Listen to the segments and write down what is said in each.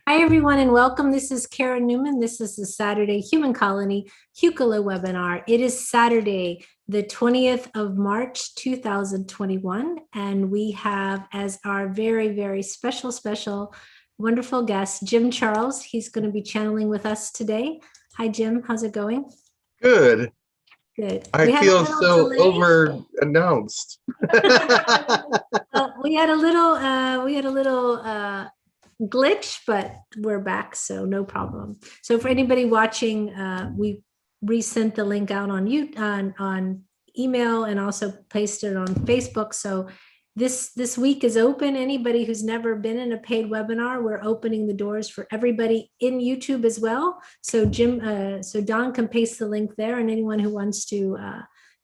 Hi, everyone, and welcome. This is Karen Newman. This is the Saturday Human Colony Hucolo webinar. It is Saturday, the 20th of March, 2021, and we have as our very, very special, wonderful guest, Jim Charles. He's going to be channeling with us today. Hi, Jim. How's it going? Good. Good. I feel so over-announced. We had a little glitch, but we're back, so no problem. So for anybody watching, we resent the link out on on email and also pasted it on Facebook. So this week is open. Anybody who's never been in a paid webinar, we're opening the doors for everybody in YouTube as well. So Don can paste the link there, and anyone who wants to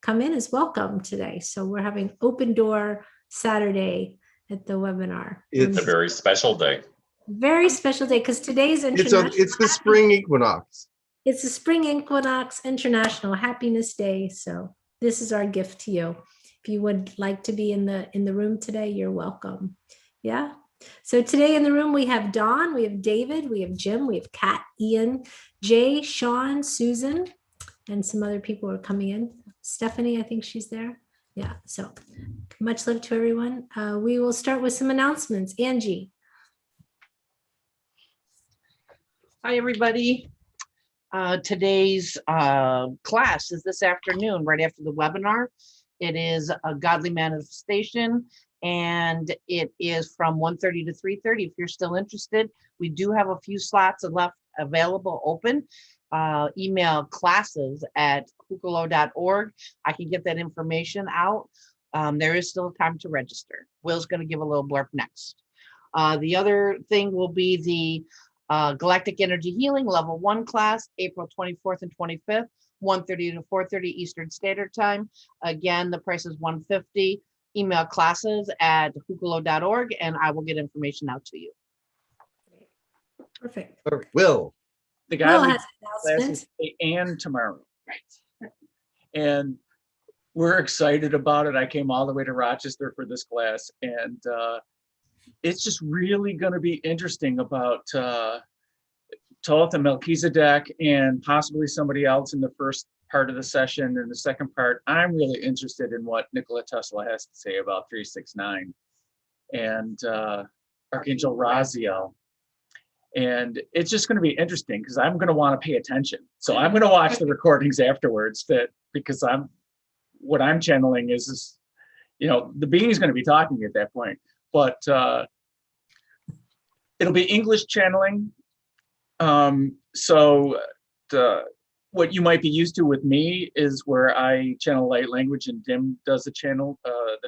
come in is welcome today. So we're having open door Saturday at the webinar. It's a very special day. Very special day because today's international. It's the spring equinox. It's the spring equinox International Happiness Day. So this is our gift to you. If you would like to be in the room today, you're welcome. Yeah. So today in the room we have Dawn, we have David, we have Jim, we have Kat, Ian, Jay, Sean, Susan, and some other people are coming in. Stephanie, I think she's there. Yeah. So much love to everyone. We will start with some announcements. Angie. Hi, everybody. Today's class is this afternoon, right after the webinar. It is a godly manifestation, and it is from 1:30 to 3:30. If you're still interested, we do have a few slots left available open. Email classes@hucolo.org. I can get that information out. There is still time to register. Will's going to give a little blurb next. The other thing will be the Galactic Energy Healing Level 1 class, April 24th and 25th, 1:30 to 4:30 Eastern Standard Time. Again, the price is $150. Email classes@hucolo.org, and I will get information out to you. Perfect. Will. The guy Will has classes and tomorrow. Right. And we're excited about it. I came all the way to Rochester for this class, and it's just really going to be interesting about Thoth and Melchizedek and possibly somebody else in the first part of the session. And the second part, I'm really interested in what Nikola Tesla has to say about 369 and Archangel Raziel. And it's just going to be interesting because I'm going to want to pay attention. So I'm going to watch the recordings afterwards because what I'm channeling is, the being is going to be talking at that point. But it'll be English channeling. So what you might be used to with me is where I channel light language and Dim does the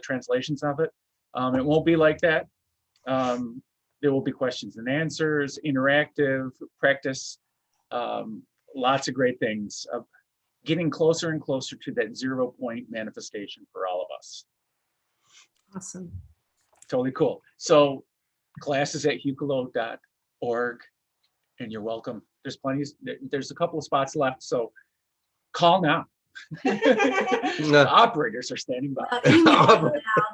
translations of it. It won't be like that. There will be questions and answers, interactive practice, lots of great things. Getting closer and closer to that 0 point manifestation for all of us. Awesome. Totally cool. So classes at hucolo.org, and you're welcome. There's a couple of spots left, so call now. The operators are standing by.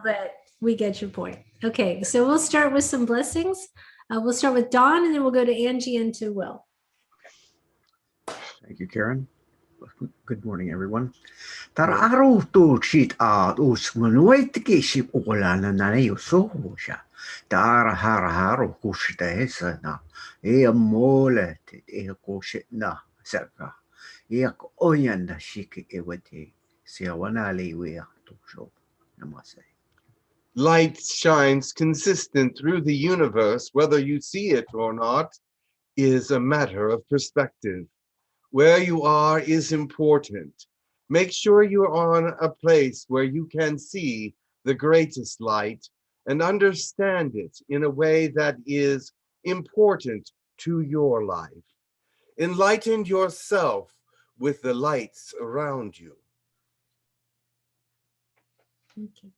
But we get your point. Okay, so we'll start with some blessings. We'll start with Dawn, and then we'll go to Angie and to Will. Thank you, Karen. Good morning, everyone. Tararo to cheat out usmanuit kiship olana nanayo sohosha. Tara haraharo kushita esana. Ea mole ea koshit na serka. Ea oyanda shiki ewete. Siawanali wea to show. Namaste. Light shines consistent through the universe, whether you see it or not, is a matter of perspective. Where you are is important. Make sure you're on a place where you can see the greatest light and understand it in a way that is important to your life. Enlighten yourself with the lights around you. Okay.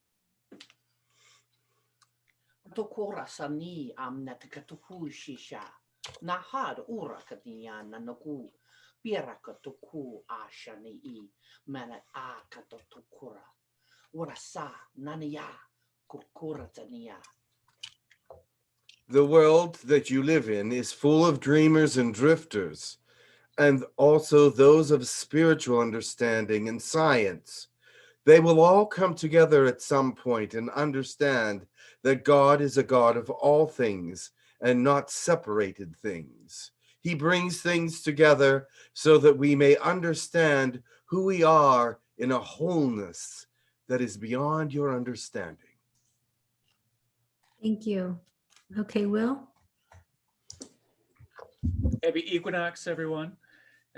Tokora sani amnatikatuhu shisha. Nahad ura katiya nanaku. Pirakatuku ashani mana akatotukura. Urasa naniya kukura tania. The world that you live in is full of dreamers and drifters, and also those of spiritual understanding and science. They will all come together at some point and understand that God is a God of all things and not separated things. He brings things together so that we may understand who we are in a wholeness that is beyond your understanding. Thank you. Okay, Will? Happy Equinox, everyone.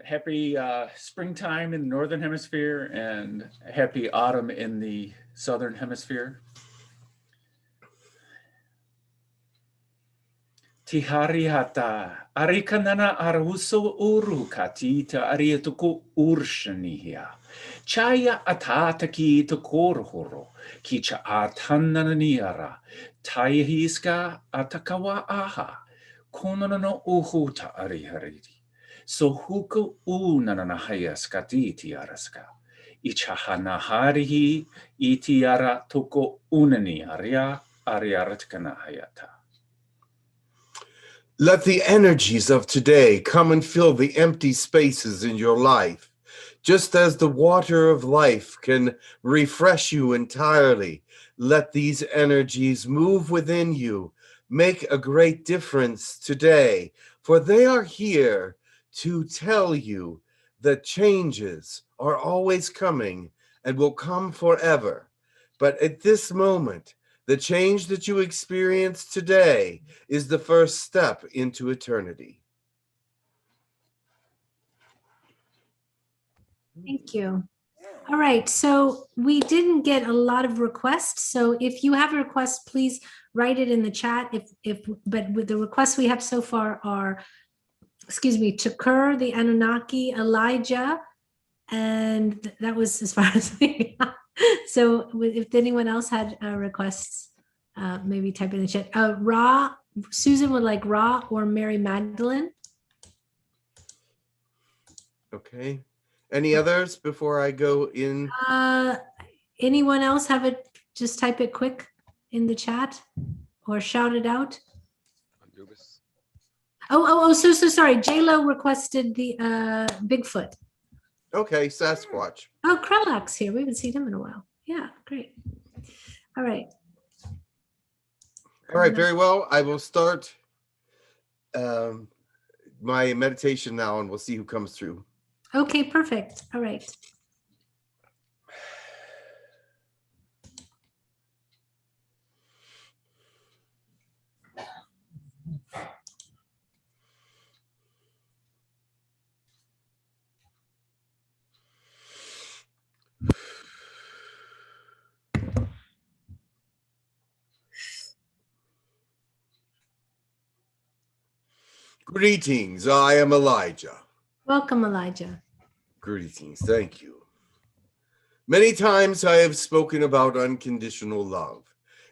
Happy springtime in the Northern Hemisphere and happy autumn in the Southern Hemisphere. Tiharihata, arikanana aruso uru katita ariatuku urshanihia. Chaya atataki to korhoro, kicha atananiara, taihiska atakawa aha, konono uhuta arihariti. So huku unanahaya skatiti araska. Ichahanaharihi itiara toko unani aria ariaratkana hayata. Let the energies of today come and fill the empty spaces in your life. Just as the water of life can refresh you entirely, let these energies move within you, make a great difference today, for they are here to tell you that changes are always coming and will come forever. But at this moment, the change that you experience today is the first step into eternity. Thank you. All right, so we didn't get a lot of requests. So if you have a request, please write it in the chat. But with the requests we have so far are, excuse me, Tukur, the Anunnaki, Elijah, and that was as far as we got. So if anyone else had requests, maybe type in the chat. Ra, Susan would like Ra or Mary Magdalene. Okay. Any others before I go in? Anyone else have it? Just type it quick in the chat or shout it out. So sorry. J-Lo requested the Bigfoot. Okay, Sasquatch. Oh, Krellak's here. We haven't seen him in a while. Yeah, great. All right. All right, very well. I will start my meditation now and we'll see who comes through. Okay, perfect. All right. Greetings, I am Elijah. Welcome, Elijah. Greetings, thank you. Many times I have spoken about unconditional love,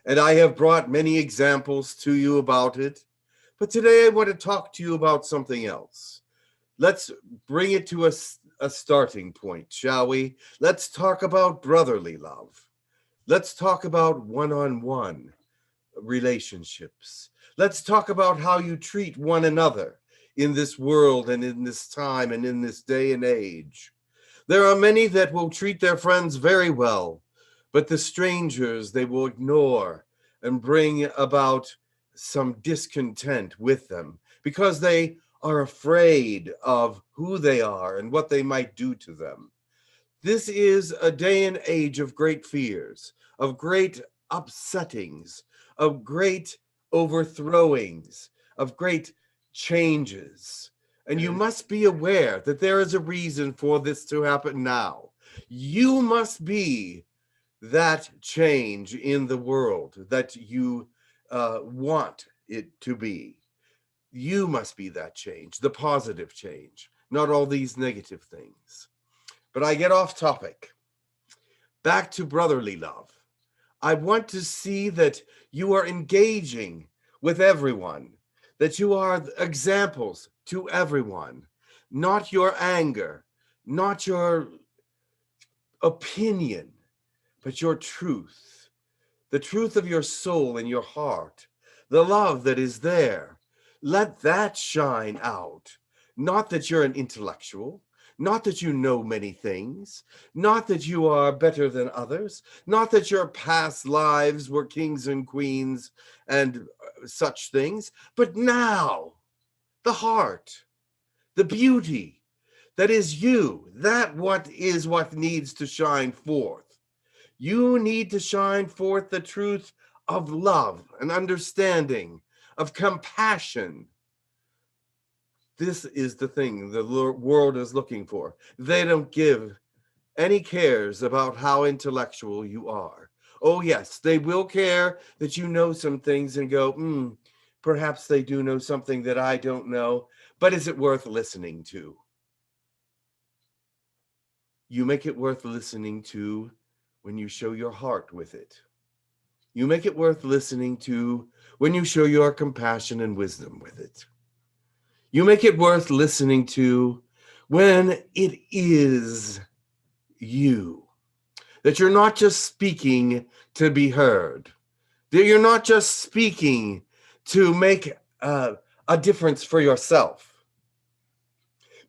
and I have brought many examples to you about it. But today I want to talk to you about something else. Let's bring it to a starting point, shall we? Let's talk about brotherly love. Let's talk about one-on-one relationships. Let's talk about how you treat one another in this world and in this time and in this day and age. There are many that will treat their friends very well, but the strangers they will ignore and bring about some discontent with them because they are afraid of who they are and what they might do to them. This is a day and age of great fears, of great upsettings, of great overthrowings, of great changes. And you must be aware that there is a reason for this to happen now. You must be that change in the world that you want it to be. You must be that change, the positive change, not all these negative things. But I get off topic. Back to brotherly love. I want to see that you are engaging with everyone, that you are examples to everyone, not your anger, not your opinion, but your truth, the truth of your soul and your heart, the love that is there. Let that shine out. Not that you're an intellectual, not that you know many things, not that you are better than others, not that your past lives were kings and queens and such things, but now the heart, the beauty that is you, that what is what needs to shine forth. You need to shine forth the truth of love and understanding, of compassion. This is the thing the world is looking for. They don't give any cares about how intellectual you are. Oh yes, they will care that you know some things and go, perhaps they do know something that I don't know, but is it worth listening to? You make it worth listening to when you show your heart with it. You make it worth listening to when you show your compassion and wisdom with it. You make it worth listening to when it is you. That you're not just speaking to be heard. That you're not just speaking to make a difference for yourself.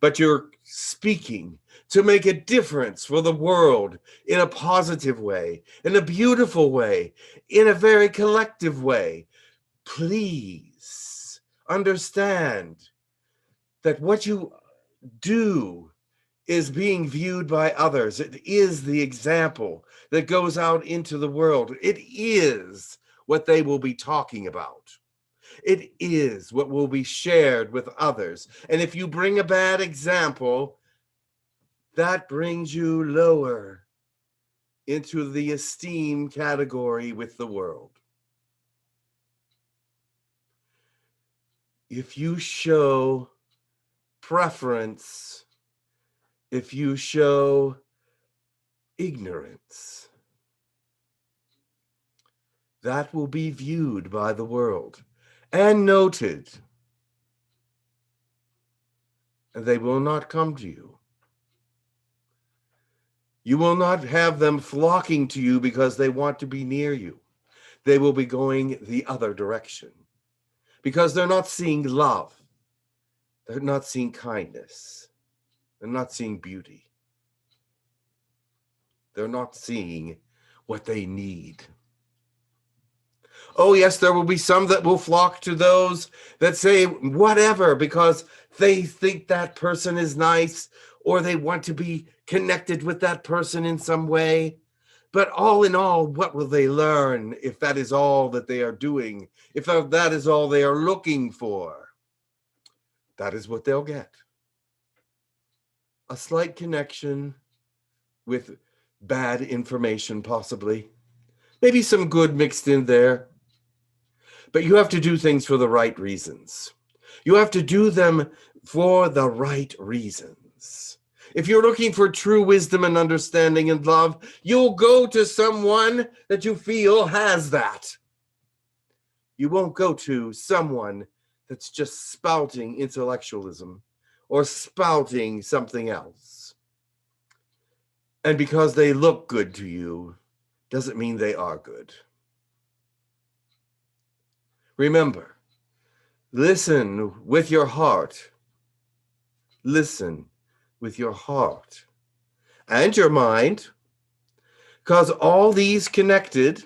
But you're speaking to make a difference for the world in a positive way, in a beautiful way, in a very collective way. Please understand that what you do is being viewed by others. It is the example that goes out into the world. It is what they will be talking about. It is what will be shared with others. And if you bring a bad example, that brings you lower into the esteem category with the world. If you show preference, if you show ignorance, that will be viewed by the world and noted, and they will not come to you. You will not have them flocking to you because they want to be near you. They will be going the other direction because they're not seeing love. They're not seeing kindness. They're not seeing beauty. They're not seeing what they need. Oh, yes, there will be some that will flock to those that say whatever because they think that person is nice or they want to be connected with that person in some way. But all in all, what will they learn if that is all that they are doing? If that is all they are looking for? That is what they'll get. A slight connection with bad information, possibly. Maybe some good mixed in there. But you have to do things for the right reasons. You have to do them for the right reasons. If you're looking for true wisdom and understanding and love, you'll go to someone that you feel has that. You won't go to someone that's just spouting intellectualism or spouting something else. And because they look good to you, doesn't mean they are good. Remember, listen with your heart. Listen with your heart and your mind, because all these connected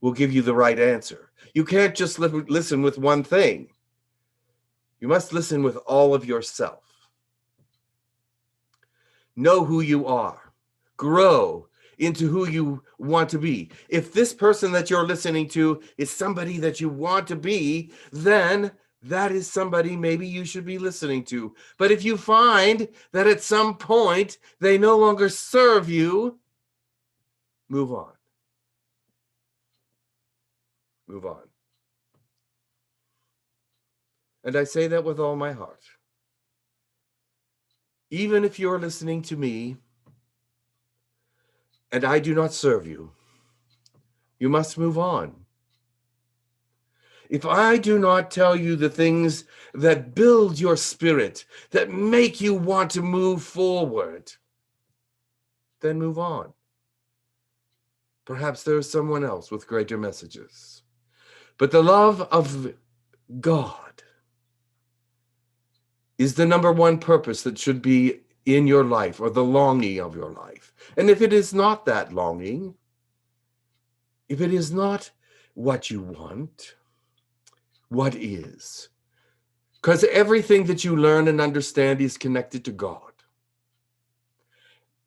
will give you the right answer. You can't just listen with one thing. You must listen with all of yourself. Know who you are. Grow into who you want to be. If this person that you're listening to is somebody that you want to be, then that is somebody maybe you should be listening to. But if you find that at some point they no longer serve you, move on. Move on. And I say that with all my heart. Even if you're listening to me and I do not serve you, you must move on. If I do not tell you the things that build your spirit, that make you want to move forward, then move on. Perhaps there's someone else with greater messages. But the love of God is the number one purpose that should be in your life, or the longing of your life. And if it is not that longing, if it is not what you want, what is? Because everything that you learn and understand is connected to God.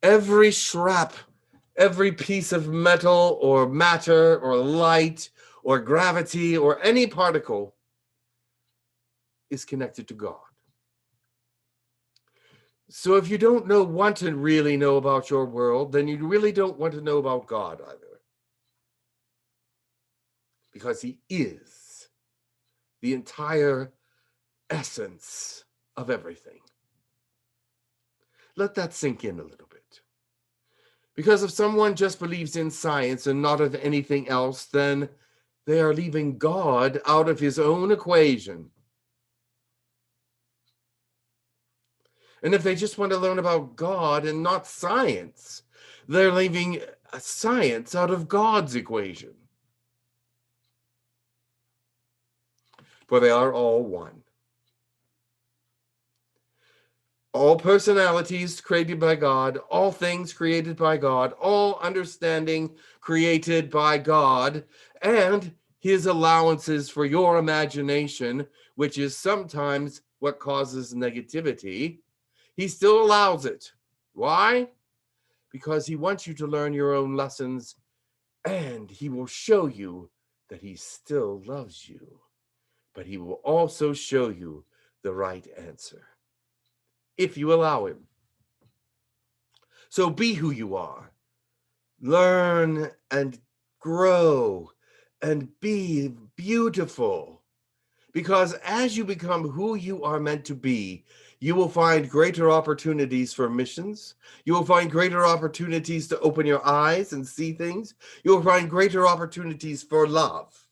Every scrap, every piece of metal or matter or light or gravity or any particle is connected to God. So if you don't want to really know about your world, then you really don't want to know about God either. Because he is the entire essence of everything. Let that sink in a little bit. Because if someone just believes in science and not of anything else, then they are leaving God out of his own equation. And if they just want to learn about God and not science, they're leaving science out of God's equation. For they are all one. All personalities created by God, all things created by God, all understanding created by God, and his allowances for your imagination, which is sometimes what causes negativity. He still allows it. Why? Because he wants you to learn your own lessons, and he will show you that he still loves you, but he will also show you the right answer, if you allow him. So be who you are. Learn and grow and be beautiful. Because as you become who you are meant to be, you will find greater opportunities for missions. You will find greater opportunities to open your eyes and see things. You will find greater opportunities for love.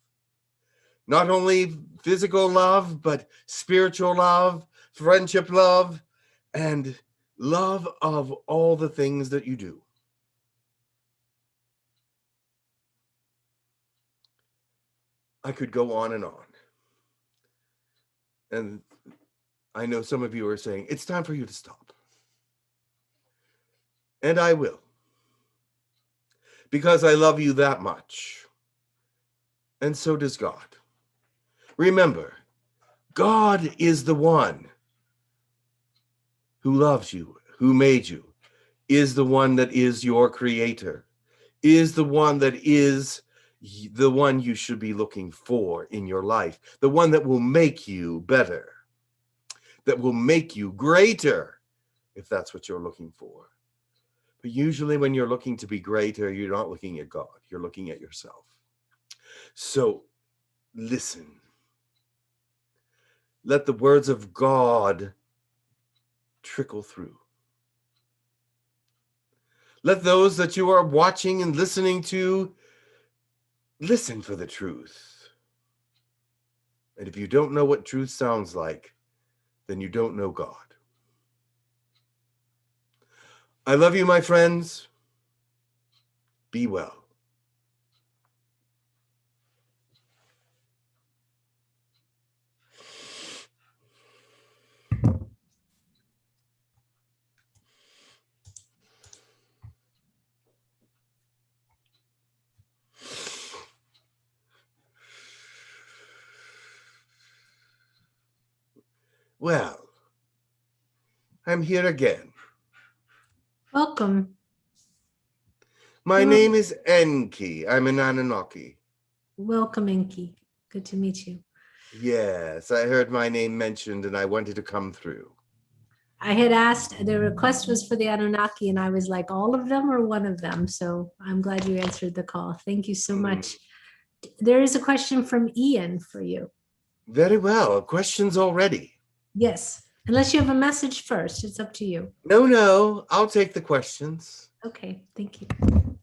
Not only physical love, but spiritual love, friendship love, and love of all the things that you do. I could go on. And I know some of you are saying, it's time for you to stop. And I will. Because I love you that much. And so does God. Remember, God is the one who loves you, who made you, is the one that is your creator, is the one that is the one you should be looking for in your life, the one that will make you better, that will make you greater, if that's what you're looking for. But usually when you're looking to be greater, you're not looking at God, you're looking at yourself. So listen. Let the words of God trickle through. Let those that you are watching and listening to listen for the truth. And if you don't know what truth sounds like, then you don't know God. I love you, my friends. Be well. Well, I'm here again. Welcome. My name is Enki. I'm an Anunnaki. Welcome, Enki. Good to meet you. Yes, I heard my name mentioned and I wanted to come through. I had asked, the request was for the Anunnaki, and I was like, all of them or one of them? So I'm glad you answered the call. Thank you so much. There is a question from Ian for you. Very well. Questions already? Yes. Unless you have a message first, it's up to you. No, I'll take the questions. Okay, thank you.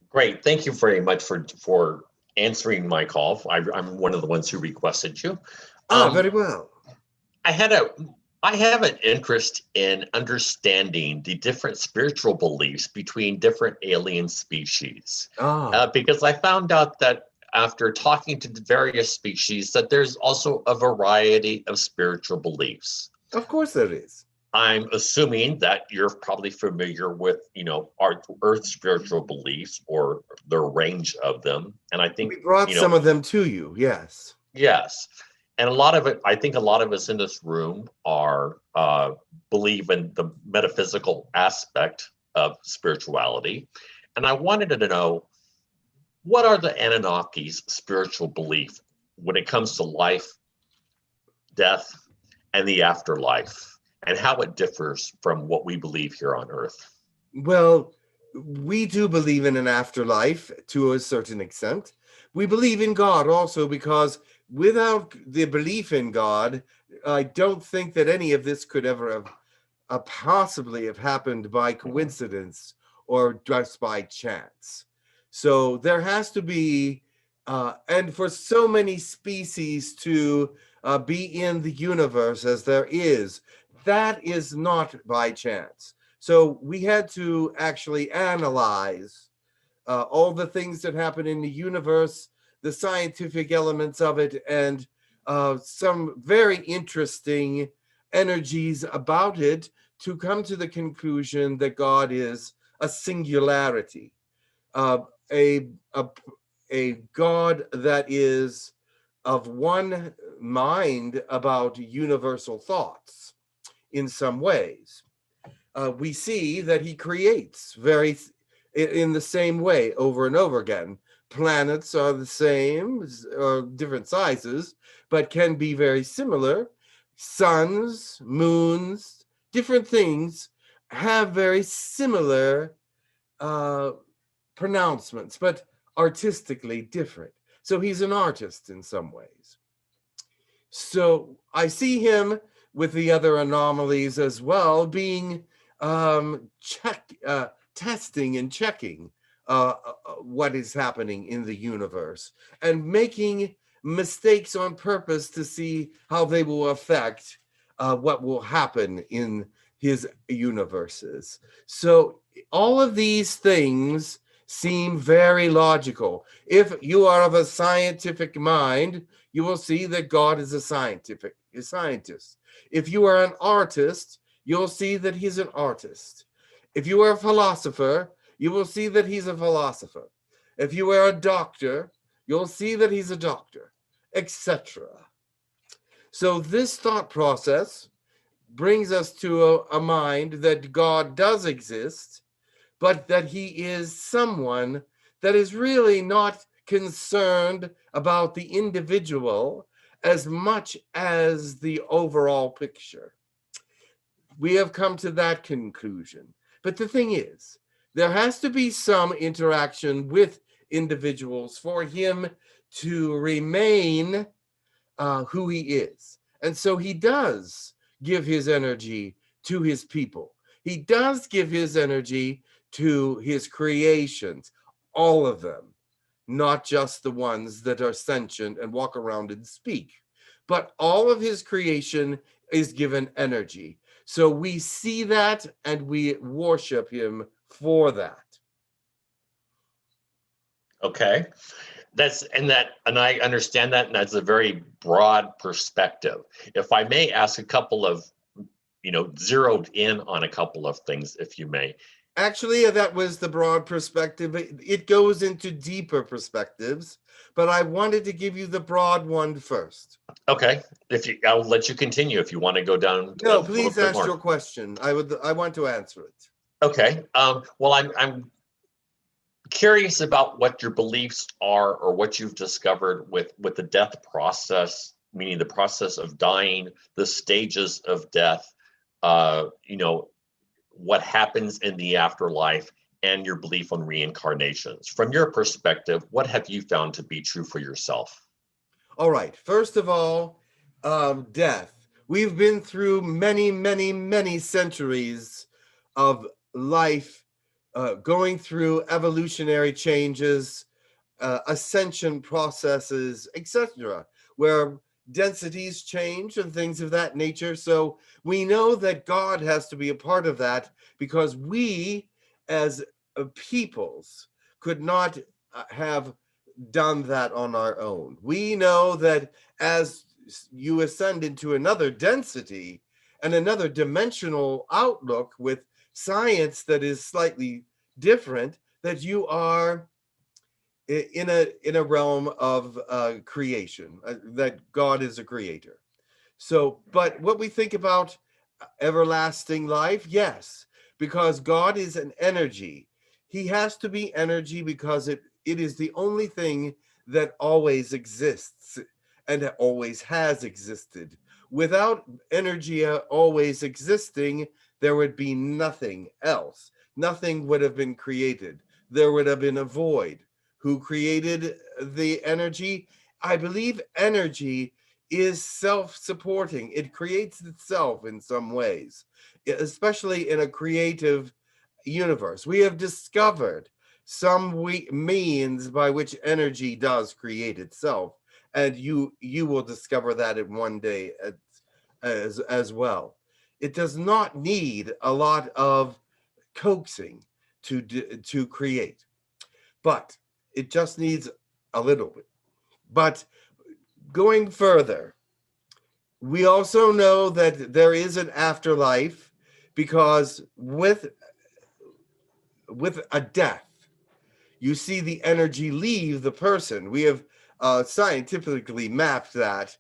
Great. Thank you very much for answering my call. I'm one of the ones who requested you. Very well. I have an interest in understanding the different spiritual beliefs between different alien species. Because I found out that after talking to various species, that there's also a variety of spiritual beliefs. Of course there is. I'm assuming that you're probably familiar with, our Earth spiritual beliefs or the range of them. And I think We brought some of them to you, yes. yes. And a lot of it, I think a lot of us in this room are believe in the metaphysical aspect of spirituality. And I wanted to know, what are the Anunnaki's spiritual belief when it comes to life, death, and the afterlife, and how it differs from what we believe here on Earth? Well, we do believe in an afterlife to a certain extent. We believe in God also, because without the belief in God, I don't think that any of this could ever have possibly have happened by coincidence or just by chance. So there has to be, and for so many species to be in the universe as there is, that is not by chance. So we had to actually analyze all the things that happen in the universe, the scientific elements of it, and some very interesting energies about it to come to the conclusion that God is a singularity, a God that is of one mind about universal thoughts in some ways. We see that he creates in the same way over and over again. Planets are the same, or different sizes, but can be very similar. Suns, moons, different things have very similar pronouncements, but artistically different. So he's an artist in some ways. So I see him with the other anomalies as well, being testing and checking what is happening in the universe and making mistakes on purpose to see how they will affect what will happen in his universes. So all of these things seem very logical. If you are of a scientific mind, you will see that God is a scientist. If you are an artist, you'll see that he's an artist. If you are a philosopher, you will see that he's a philosopher. If you are a doctor, you'll see that he's a doctor, etc. So this thought process brings us to a mind that God does exist, but that he is someone that is really not concerned about the individual as much as the overall picture. We have come to that conclusion. But the thing is, there has to be some interaction with individuals for him to remain who he is. And so he does give his energy to his people. He does give his energy to his creations, all of them, not just the ones that are sentient and walk around and speak, but all of his creation is given energy. So we see that and we worship him for that. Okay. And I understand that, and that's a very broad perspective. If I may ask a couple of, zeroed in on a couple of things, if you may. Actually, that was the broad perspective. It goes into deeper perspectives, but I wanted to give you the broad one first. Okay. I'll let you continue if you want to go down. No, please ask your question. I want to answer it. Okay. Well, I'm curious about what your beliefs are, or what you've discovered with the death process, meaning the process of dying, the stages of death, what happens in the afterlife, and your belief on reincarnations. From your perspective, what have you found to be true for yourself? All right. First of all, death. We've been through many, many, many centuries of life, going through evolutionary changes, ascension processes, etc., where densities change and things of that nature. So we know that God has to be a part of that, because we as peoples could not have done that on our own. We know that as you ascend into another density and another dimensional outlook with science that is slightly different, that you are in a realm of creation, that God is a creator. So, but what we think about everlasting life, yes, because God is an energy. He has to be energy because it is the only thing that always exists and always has existed. Without energy always existing, there would be nothing else. Nothing would have been created. There would have been a void. Who created the energy? I believe energy is self-supporting. It creates itself in some ways, especially in a creative universe. We have discovered some means by which energy does create itself, and you will discover that in one day as well. It does not need a lot of coaxing to create, but it just needs a little bit. But going further, we also know that there is an afterlife, because with a death, you see the energy leave the person. We have scientifically mapped that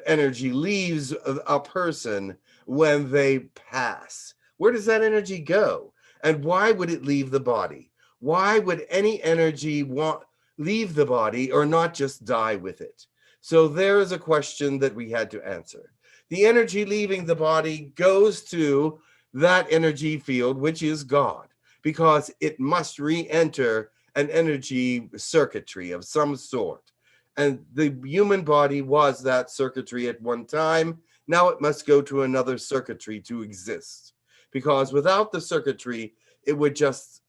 energy leaves a person when they pass. Where does that energy go? And why would it leave the body? Why would any energy leave the body or not just die with it? So there is a question that we had to answer. The energy leaving the body goes to that energy field, which is God, because it must re-enter an energy circuitry of some sort. And the human body was that circuitry at one time. Now it must go to another circuitry to exist, because without the circuitry, it would just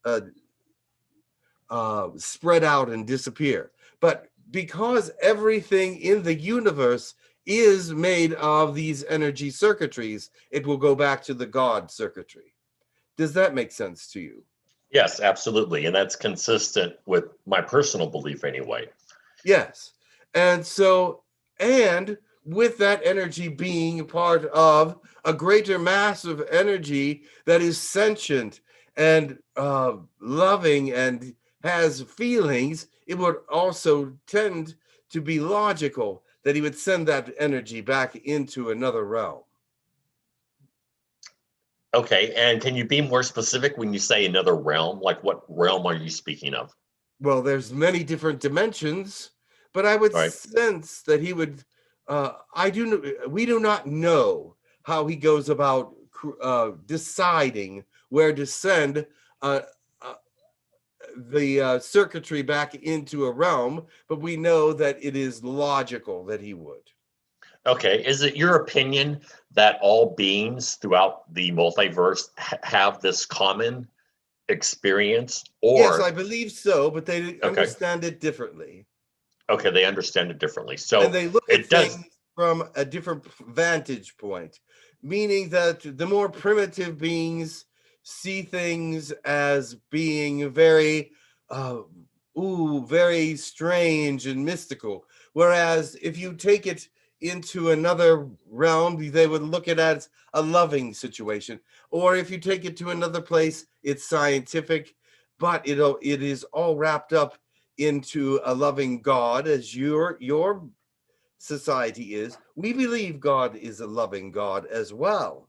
spread out and disappear. But because everything in the universe is made of these energy circuitries, it will go back to the God circuitry. Does that make sense to you? Yes, absolutely. And that's consistent with my personal belief anyway. Yes. And so, and with that energy being part of a greater mass of energy that is sentient and loving and has feelings, it would also tend to be logical that he would send that energy back into another realm. Okay, and can you be more specific when you say another realm? Like what realm are you speaking of? Well, there's many different dimensions, but I would Right. sense that he would. We do not know how he goes about deciding where to send the circuitry back into a realm, but we know that it is logical that he would. Okay, is it your opinion that all beings throughout the multiverse have this common experience? Yes, I Or believe so, but they understand it differently. Okay, they understand it differently. So And they look at it does. things from a different vantage point, meaning that the more primitive beings see things as being very, very strange and mystical. Whereas if you take it into another realm, they would look at it as a loving situation. Or if you take it to another place, it's scientific, but it is all wrapped up into a loving God, as your society is. We believe God is a loving God as well.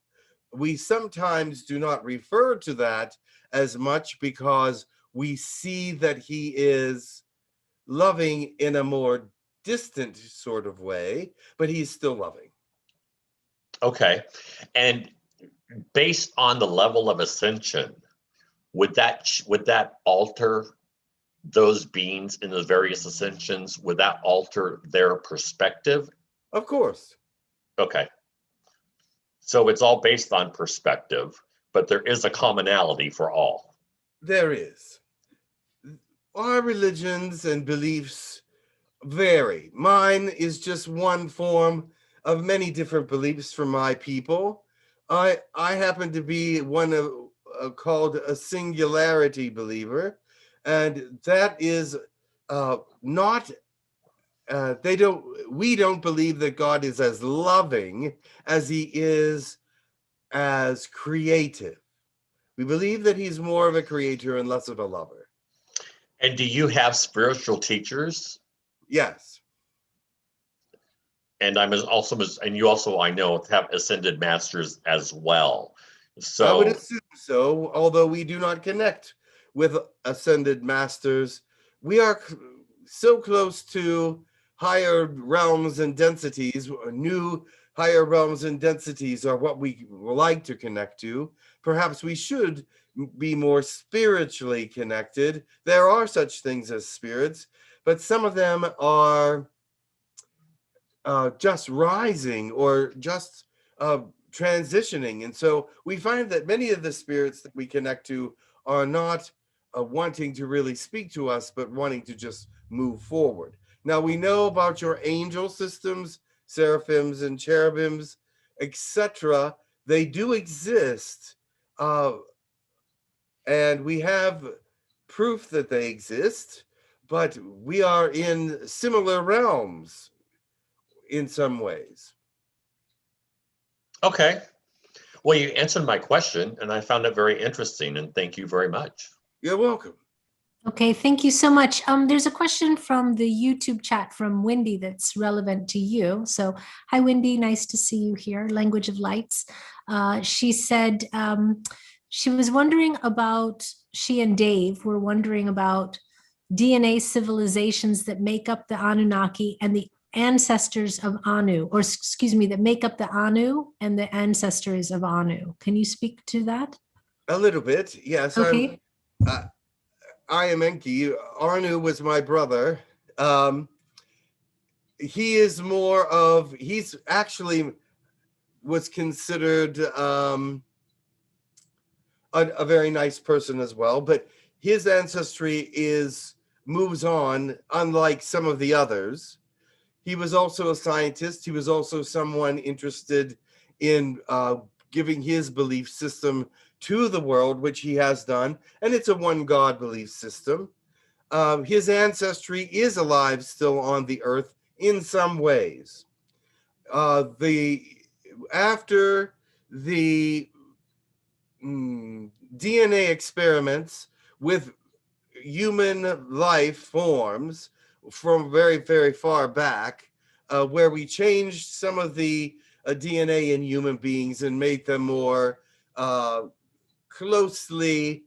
We sometimes do not refer to that as much because we see that he is loving in a more distant sort of way, but he's still loving. Okay, and based on the level of ascension, would that alter those beings in the various ascensions? Would that alter their perspective? Of course. Okay. So it's all based on perspective, but there is a commonality for all. There is. Our religions and beliefs vary. Mine is just one form of many different beliefs from my people. I happen to be one of called a singularity believer, and that is not we don't believe that God is as loving as he is as creative. We believe that he's more of a creator and less of a lover. And do you have spiritual teachers? Yes. And you also, I know, have ascended masters as well. So I would assume so, although we do not connect with ascended masters. We are so close to higher realms and densities. New higher realms and densities are what we like to connect to. Perhaps we should be more spiritually connected. There are such things as spirits, but some of them are just rising or just transitioning. And so we find that many of the spirits that we connect to are not wanting to really speak to us, but wanting to just move forward. Now we know about your angel systems, seraphims and cherubims, etc. They do exist, and we have proof that they exist, but we are in similar realms in some ways. okay. Well, you answered my question, and I found it very interesting, and thank you very much. You're welcome. Okay, thank you so much. There's a question from the YouTube chat from Wendy that's relevant to you. So, hi, Wendy, nice to see you here. Language of Lights. She said she was wondering about, she and Dave were wondering about DNA civilizations that make up the Anunnaki and the ancestors of Anu, or excuse me, that make up the Anu and the ancestors of Anu. Can you speak to that? A little bit, yes. Okay. I am Enki. Anu was my brother. He is more of, he's actually was considered a very nice person as well, but his ancestry moves on, unlike some of the others. He was also a scientist. He was also someone interested in giving his belief system to the world, which he has done, and it's a one God belief system. His ancestry is alive still on the earth in some ways. After the DNA experiments with human life forms from very, very far back, where we changed some of the DNA in human beings and made them more closely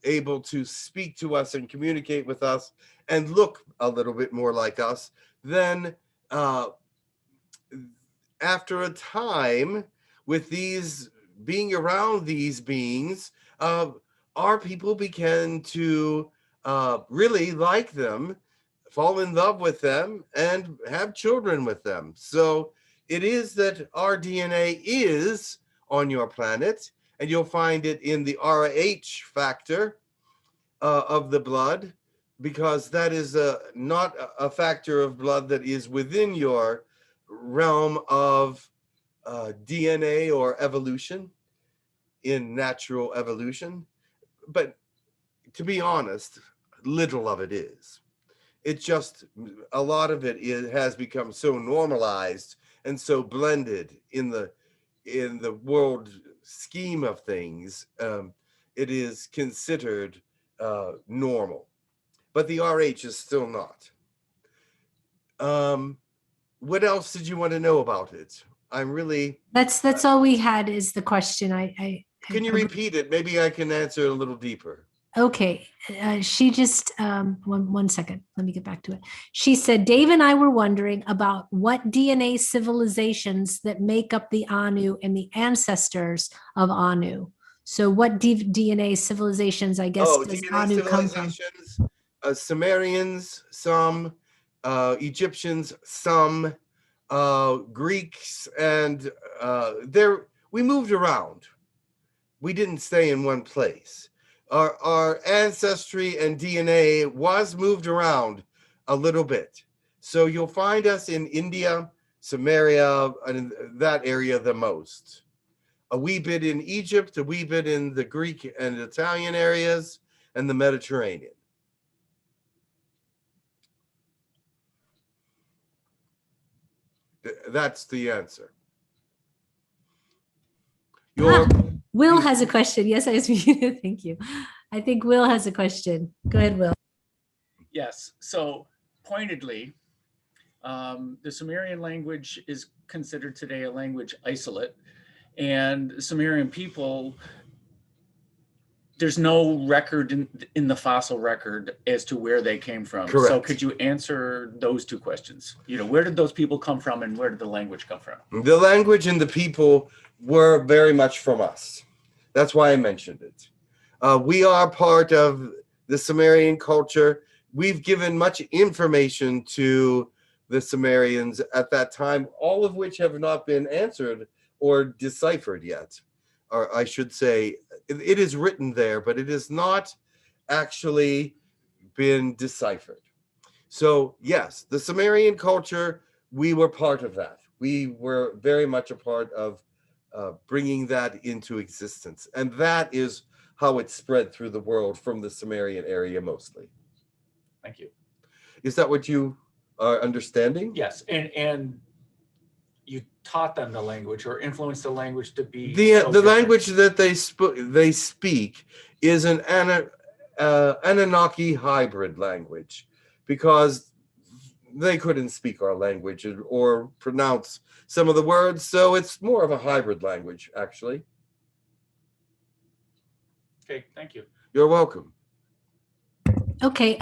able to speak to us and communicate with us and look a little bit more like us, then after a time with these being around these beings, our people began to really like them, fall in love with them, and have children with them. So it is that our DNA is on your planet, and you'll find it in the RH factor of the blood, because that is not a factor of blood that is within your realm of DNA or evolution, in natural evolution. But to be honest, little of it is. It's just a lot of it has become so normalized and so blended in the world scheme of things. It is considered normal, but the RH is still not. What else did you want to know about it? I'm really. That's all we had is the question. Can you repeat it? Maybe I can answer a little deeper. Okay, she just, one second, let me get back to it. She said, Dave and I were wondering about what DNA civilizations that make up the Anu and the ancestors of Anu. So what DNA civilizations, I guess, does DNA Anu come from? civilizations, Sumerians, some, Egyptians, some, Greeks, and we moved around. We didn't stay in one place. Our ancestry and DNA was moved around a little bit. So you'll find us in India, Samaria, and that area the most. A wee bit in Egypt, a wee bit in the Greek and Italian areas, and the Mediterranean. That's the answer. Your Will has a question. Yes, I was muted. Thank you. I think Will has a question. Go ahead, Will. Yes. So pointedly, the Sumerian language is considered today a language isolate, and Sumerian people, there's no record in the fossil record as to where they came from. Correct. So could you answer those two questions? Where did those people come from, and where did the language come from? The language and the people were very much from us. That's why I mentioned it. We are part of the Sumerian culture. We've given much information to the Sumerians at that time, all of which have not been answered or deciphered yet. Or I should say, it is written there, but it has not actually been deciphered. So yes, the Sumerian culture, we were part of that. We were very much a part of bringing that into existence. And that is how it spread through the world from the Sumerian area mostly. Thank you. Is that what you are understanding? Yes, and you taught them the language or influenced the language to be The different. language that they speak is an Anunnaki hybrid language, because they couldn't speak our language or pronounce some of the words, so it's more of a hybrid language, actually. Okay, thank you. You're welcome. Okay.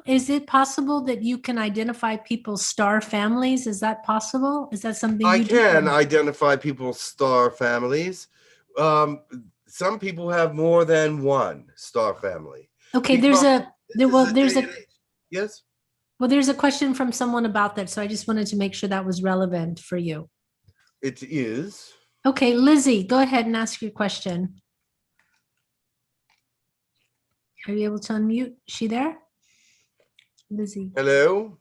Is it possible that you can identify people's star families? Is that possible? Is that something I you can do? identify people's star families. Some people have more than one star family. Okay, Yes. Well, there's a question from someone about that, so I just wanted to make sure that was relevant for you. It is. Okay, Lizzie, go ahead and ask your question. Are you able to unmute? Is she there? Lizzie. Hello.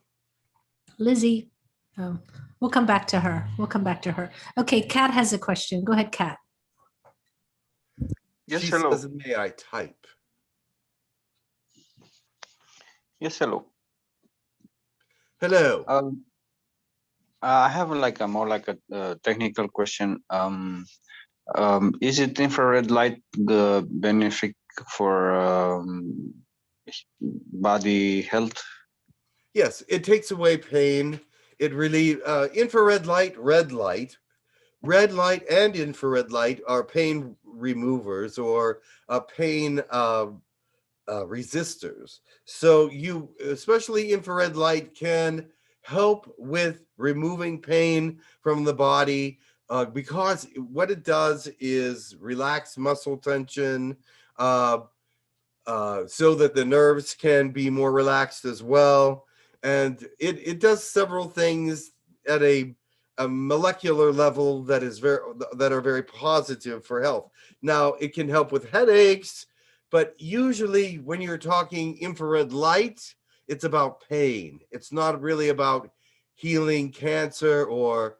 Lizzie. Oh, we'll come back to her. Okay, Kat has a question. Go ahead, Kat. Yes, She hello. says, may I type? Yes, hello. Hello. I have like a more like a technical question. Is it infrared light the benefit for body health? Yes, it takes away pain. It relieves infrared light, red light. Red light and infrared light are pain removers or pain resistors. So especially infrared light can help with removing pain from the body because what it does is relax muscle tension so that the nerves can be more relaxed as well. And it does several things at a molecular level that are very positive for health. Now, it can help with headaches, but usually when you're talking infrared light, it's about pain. It's not really about healing cancer or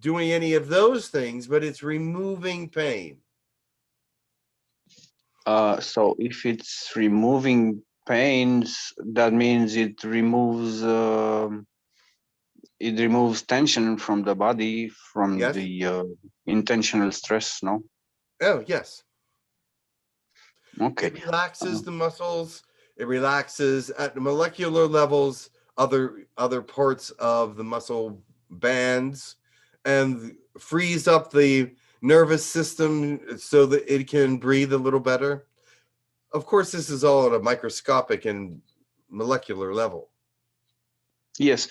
doing any of those things, but it's removing pain. So if it's removing pains, that means it removes tension from the body from Yes. the intentional stress, no? Oh, yes. Okay. It relaxes the muscles. It relaxes at molecular levels, other parts of the muscle bands, and frees up the nervous system so that it can breathe a little better. Of course, this is all at a microscopic and molecular level. Yes.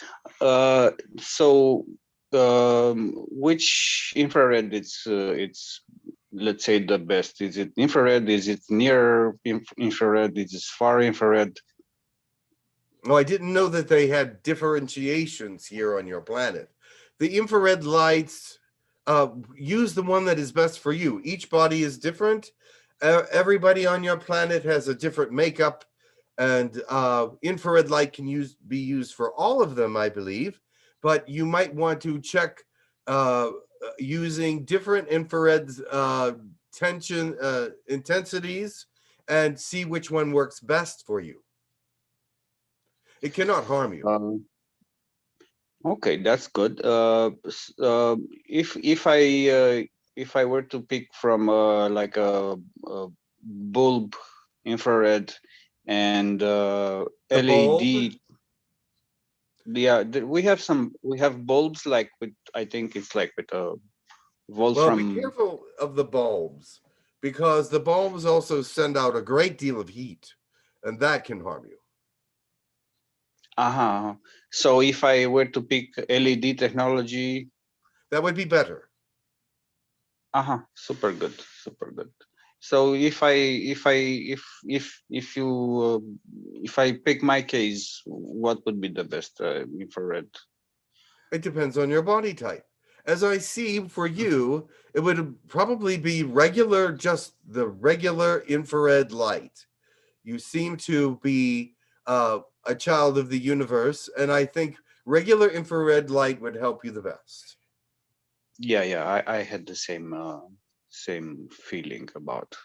So which infrared it's let's say the best? Is it infrared? Is it near infrared? Is it far infrared? Oh, I didn't know that they had differentiations here on your planet. The infrared lights, use the one that is best for you. Each body is different. Everybody on your planet has a different makeup, and infrared light can be used for all of them, I believe. But you might want to check using different infrared tension intensities and see which one works best for you. It cannot harm you. Okay, that's good. If I were to pick from like a bulb, infrared, and The bulb. LED, yeah, we have bulbs like with, I think it's like with a volt Well, be from. careful of the bulbs because the bulbs also send out a great deal of heat, and that can harm you. Uh-huh. So if I were to pick LED technology, That would be better. super good, super good. So if I pick my case, what would be the best infrared? It depends on your body type. As I see for you, it would probably be regular, just the regular infrared light. You seem to be a child of the universe, and I think regular infrared light would help you the best. Yeah, I had the same feeling about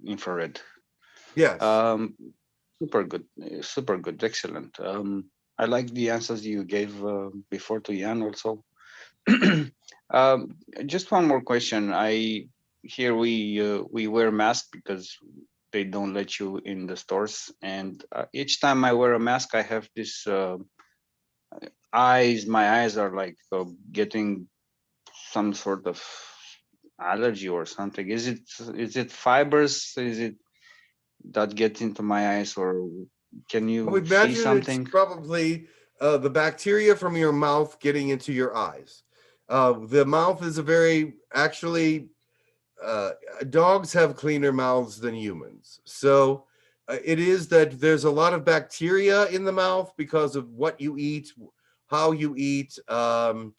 infrared. Yes. Super good, excellent. I like the answers you gave before to Jan also. Just one more question. Here we wear masks because they don't let you in the stores, and each time I wear a mask, I have this my eyes are like getting some sort of allergy or something. Is it fibers? Is it that gets into my eyes, or can I you would see imagine it's something? probably the bacteria from your mouth getting into your eyes. The mouth is a very, actually, dogs have cleaner mouths than humans. So it is that there's a lot of bacteria in the mouth because of what you eat, how you eat. Some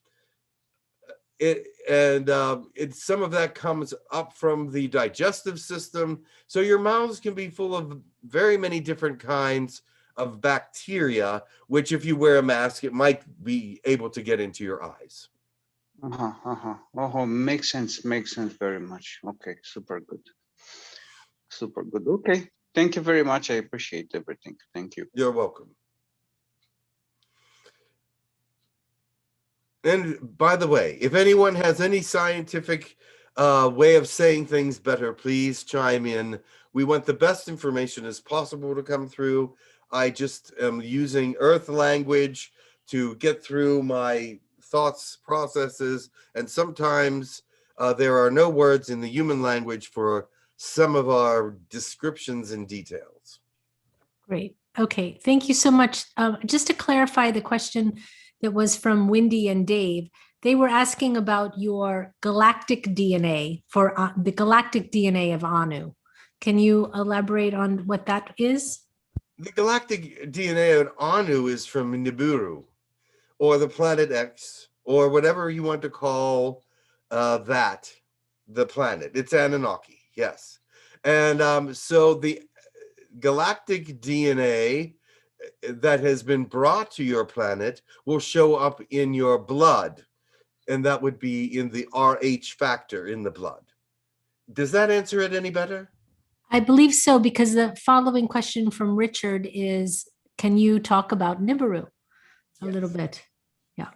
of that comes up from the digestive system. So your mouths can be full of very many different kinds of bacteria, which if you wear a mask, it might be able to get into your eyes. Oh, makes sense very much. Okay, super good. Okay, thank you very much. I appreciate everything. Thank you. You're welcome. And by the way, if anyone has any scientific way of saying things better, please chime in. We want the best information as possible to come through. I just am using Earth language to get through my thoughts processes, and sometimes there are no words in the human language for some of our descriptions and details. Great. Okay. Thank you so much. Just to clarify the question that was from Wendy and Dave, they were asking about your galactic DNA for the galactic DNA of Anu. Can you elaborate on what that is? The galactic DNA of Anu is from Nibiru, or the planet X, or whatever you want to call the planet. It's Anunnaki, yes. And so the galactic DNA that has been brought to your planet will show up in your blood, and that would be in the Rh factor in the blood. Does that answer it any better? I believe so, because the following question from Richard is, can you talk about Nibiru a little bit? Yeah.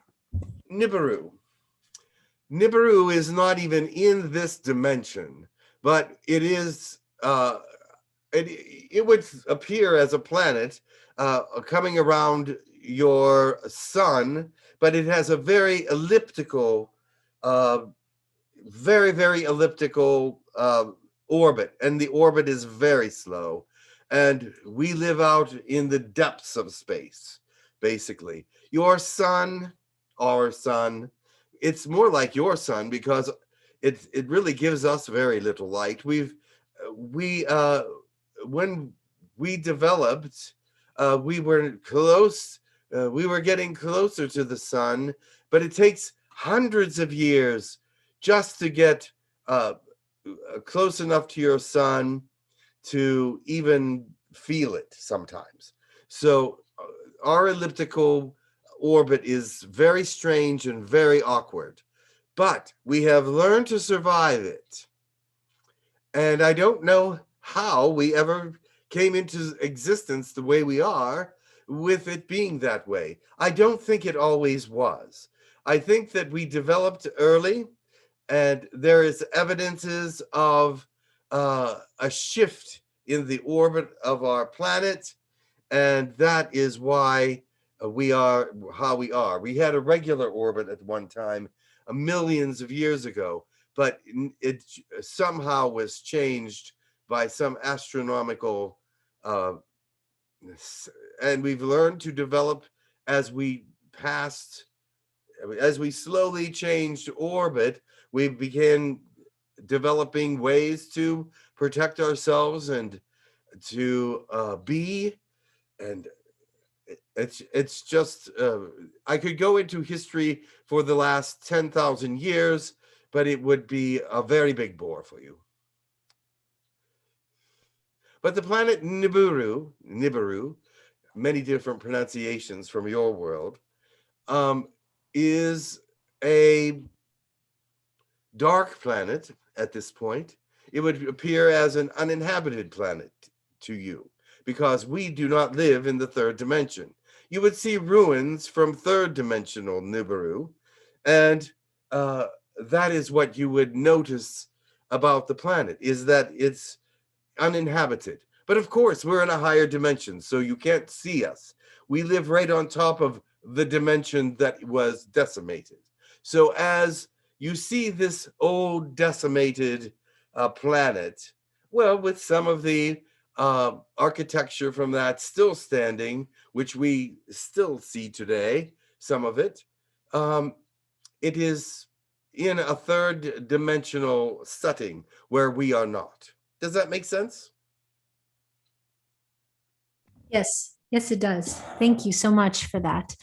Nibiru. Nibiru is not even in this dimension, but it is, it would appear as a planet coming around your sun, but it has a very elliptical, very elliptical orbit, and the orbit is very slow. And we live out in the depths of space, basically. Your sun, our sun, it's more like your sun because it really gives us very little light. When we developed, we were close. We were getting closer to the sun, but it takes hundreds of years just to get close enough to your sun to even feel it sometimes. So our elliptical orbit is very strange and very awkward, but we have learned to survive it. And I don't know how we ever came into existence the way we are. with it being that way. I don't think it always was. I think that we developed early, and there is evidences of a shift in the orbit of our planet, and that is why we are how we are. We had a regular orbit at one time, millions of years ago, but it somehow was changed by some astronomical, and we've learned to develop as we passed, as we slowly changed orbit, we began developing ways to protect ourselves and to be, and it's just I could go into history for the last 10,000 years, but it would be a very big bore for you. But the planet Nibiru, many different pronunciations from your world, is a dark planet at this point. It would appear as an uninhabited planet to you because we do not live in the third dimension. You would see ruins from third dimensional Nibiru, and that is what you would notice about the planet, is that it's uninhabited. But of course, we're in a higher dimension, so you can't see us. We live right on top of the dimension that was decimated. So as you see this old decimated planet, well, with some of the architecture from that still standing, which we still see today, some of it, it is in a third dimensional setting where we are not. Does that make sense? Yes, yes, it does. Thank you so much for that.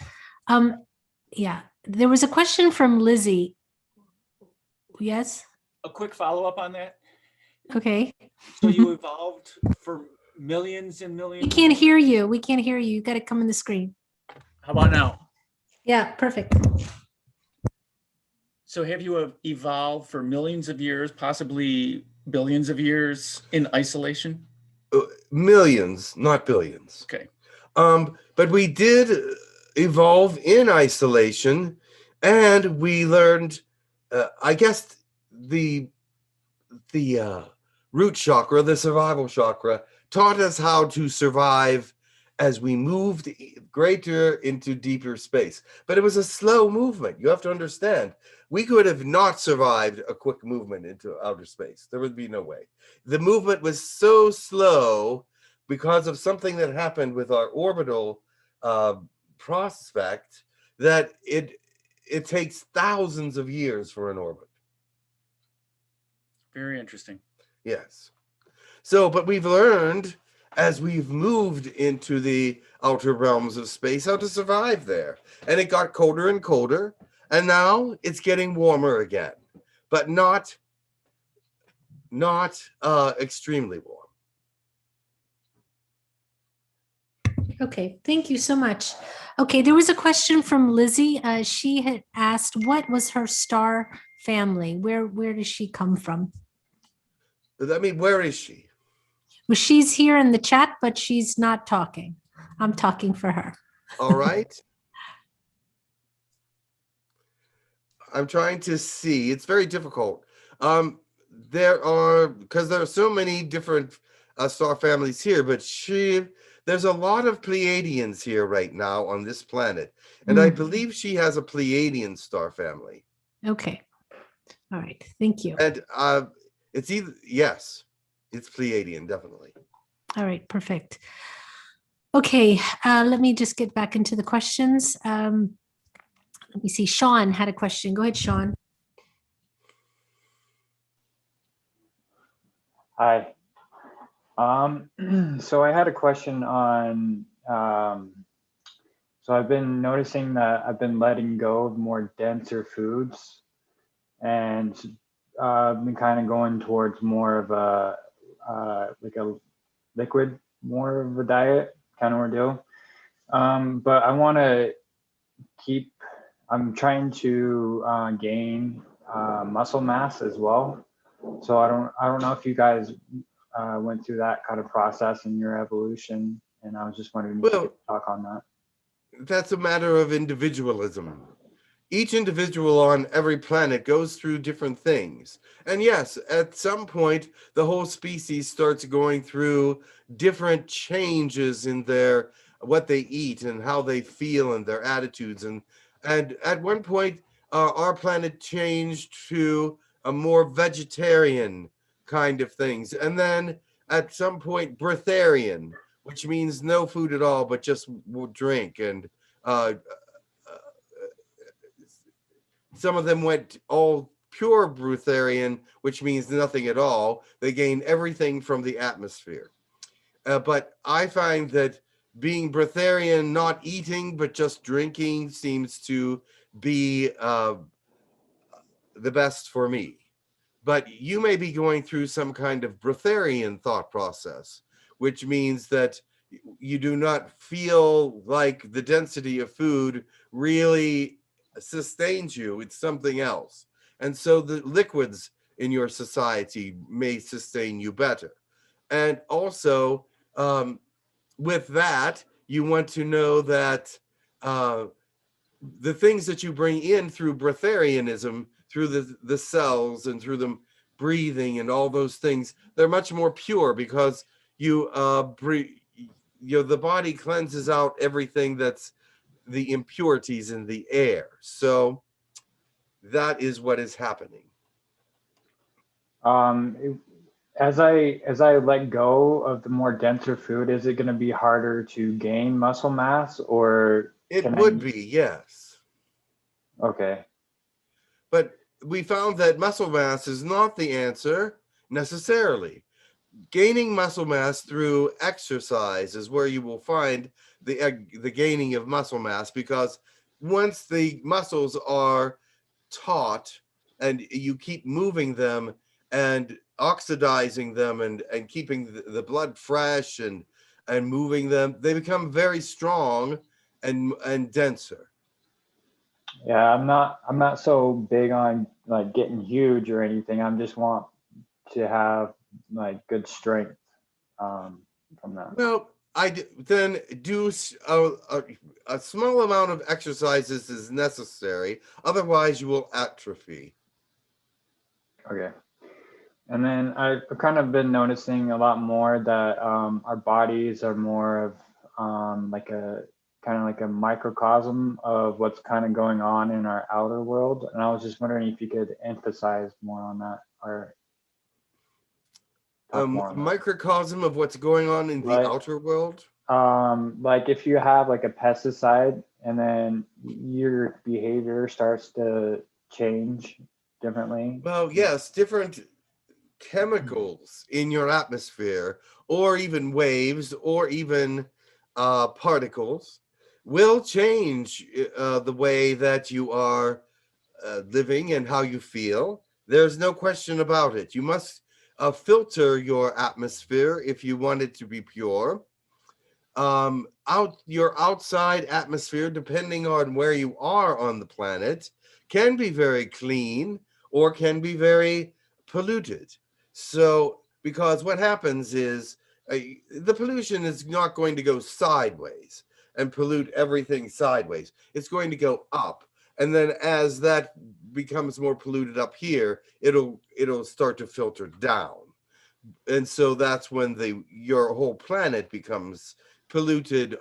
Yeah, there was a question from Lizzie. Yes? A quick follow-up on that. Okay. So you evolved for millions and millions. We can't hear you. We can't hear you. You got to come in the screen. How about now? Yeah, perfect. So have you evolved for millions of years, possibly billions of years in isolation? Millions, not billions. Okay. But we did evolve in isolation, and we learned, I guess, the root chakra, the survival chakra, taught us how to survive as we moved greater into deeper space. But it was a slow movement. You have to understand, we could have not survived a quick movement into outer space. There would be no way. The movement was so slow because of something that happened with our orbital prospect that it takes thousands of years for an orbit. Very interesting. Yes. So, but we've learned as we've moved into the outer realms of space how to survive there. And it got colder and colder. And now it's getting warmer again, but not extremely warm. Okay, thank you so much. Okay, there was a question from Lizzie. She had asked, what was her star family? Where does she come from? I mean, where is she? Well, she's here in the chat, but she's not talking. I'm talking for her. All right. I'm trying to see. It's very difficult. There are so many different star families here, but there's a lot of Pleiadians here right now on this planet. And I believe she has a Pleiadian star family. Okay. All right. Thank you. And it's either, yes, it's Pleiadian, definitely. All right. Perfect. Okay. Let me just get back into the questions. Let me see. Sean had a question. Go ahead, Sean. Hi. So I had a question on, so I've been noticing that I've been letting go of more denser foods and I've been kind of going towards more of a, like a liquid, more of a diet kind of ordeal. But I want to I'm trying to gain muscle mass as well. So I don't know if you guys went through that kind of process in your evolution And I was just wondering if Well, you could talk on that. that's a matter of individualism. Each individual on every planet goes through different things. And yes, at some point, the whole species starts going through different changes in their what they eat and how they feel and their attitudes. And at one point, our planet changed to a more vegetarian kind of things. And then at some point, breatharian, which means no food at all, but just drink. And uh, some of them went all pure breatharian, which means nothing at all. They gain everything from the atmosphere. But I find that being breatharian, not eating, but just drinking, seems to be the best for me. But you may be going through some kind of breatharian thought process, which means that you do not feel like the density of food really sustains you. It's something else. And so the liquids in your society may sustain you better. And also, with that, you want to know that the things that you bring in through breatharianism, through the cells and through the breathing and all those things, they're much more pure because you breathe. The body cleanses out everything that's the impurities in the air. So that is what is happening. As I let go of the more denser food, is it going to be harder to gain muscle mass, or It would be, yes. Okay. But we found that muscle mass is not the answer necessarily. Gaining muscle mass through exercise is where you will find the gaining of muscle mass, because once the muscles are taut and you keep moving them and oxidizing them and keeping the blood fresh and moving them, they become very strong and denser. Yeah, I'm not so big on like getting huge or anything. I just want to have like good strength from that. Well, then do a small amount of exercises is necessary. Otherwise, you will atrophy. Okay. And then I've kind of been noticing a lot more that our bodies are more of like a kind of like a microcosm of what's kind of going on in our outer world. And I was just wondering if you could emphasize more on that, or talk more on that. Microcosm of what's going on in the outer world. Like if you have like a pesticide and then your behavior starts to change differently. Well, yes, different chemicals in your atmosphere, or even waves, or even particles, will change the way that you are living and how you feel. There's no question about it. You must filter your atmosphere if you want it to be pure. Your outside atmosphere, depending on where you are on the planet, can be very clean or can be very polluted. So, because what happens is the pollution is not going to go sideways and pollute everything sideways. It's going to go up. And then as that becomes more polluted up here, it'll start to filter down. And so that's when your whole planet becomes polluted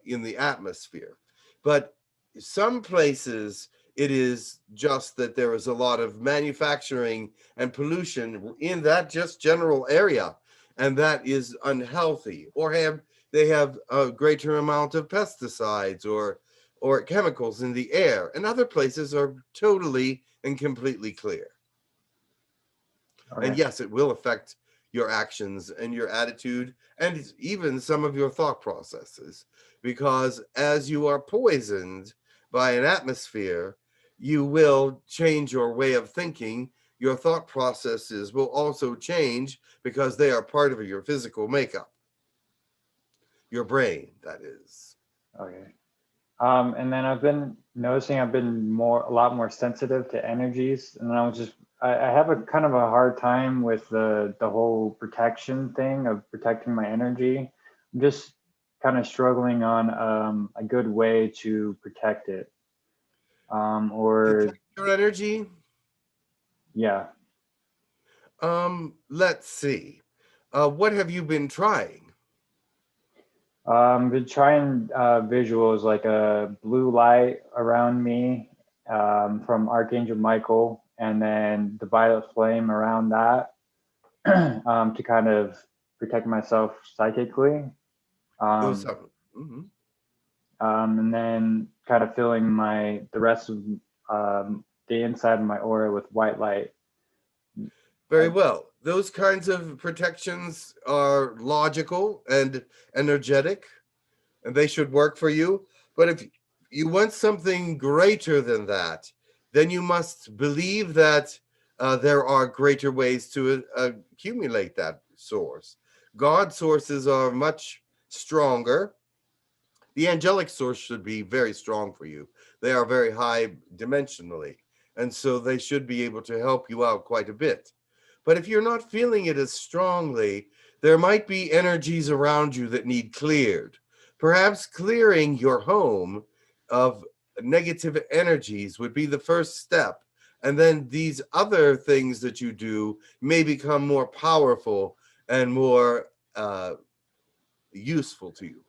in the atmosphere. But some places it is just that there is a lot of manufacturing and pollution in that just general area, and that is unhealthy, or they have a greater amount of pesticides or chemicals in the air, and other places are totally and completely clear. Okay. And yes, it will affect your actions and your attitude and even some of your thought processes, because as you are poisoned by an atmosphere, you will change your way of thinking. Your thought processes will also change because they are part of your physical makeup, your brain, that is. Okay. And then I've been noticing I've been a lot more sensitive to energies, and I have a kind of a hard time with the whole protection thing of protecting my energy. I'm just kind of struggling on a good way to protect it. Or Protect your energy. yeah. Let's see. What have you been trying? Been trying visuals like a blue light around me from Archangel Michael, and then the violet flame around that to kind of protect myself psychically. Mhm. And then kind of filling the rest of the inside of my aura with white light. Very well. Those kinds of protections are logical and energetic, and they should work for you. But if you want something greater than that, then you must believe that there are greater ways to accumulate that source. God sources are much stronger. The angelic source should be very strong for you. They are very high dimensionally, and so they should be able to help you out quite a bit. But if you're not feeling it as strongly, there might be energies around you that need cleared. Perhaps clearing your home of negative energies would be the first step. And then these other things that you do may become more powerful and more useful to you.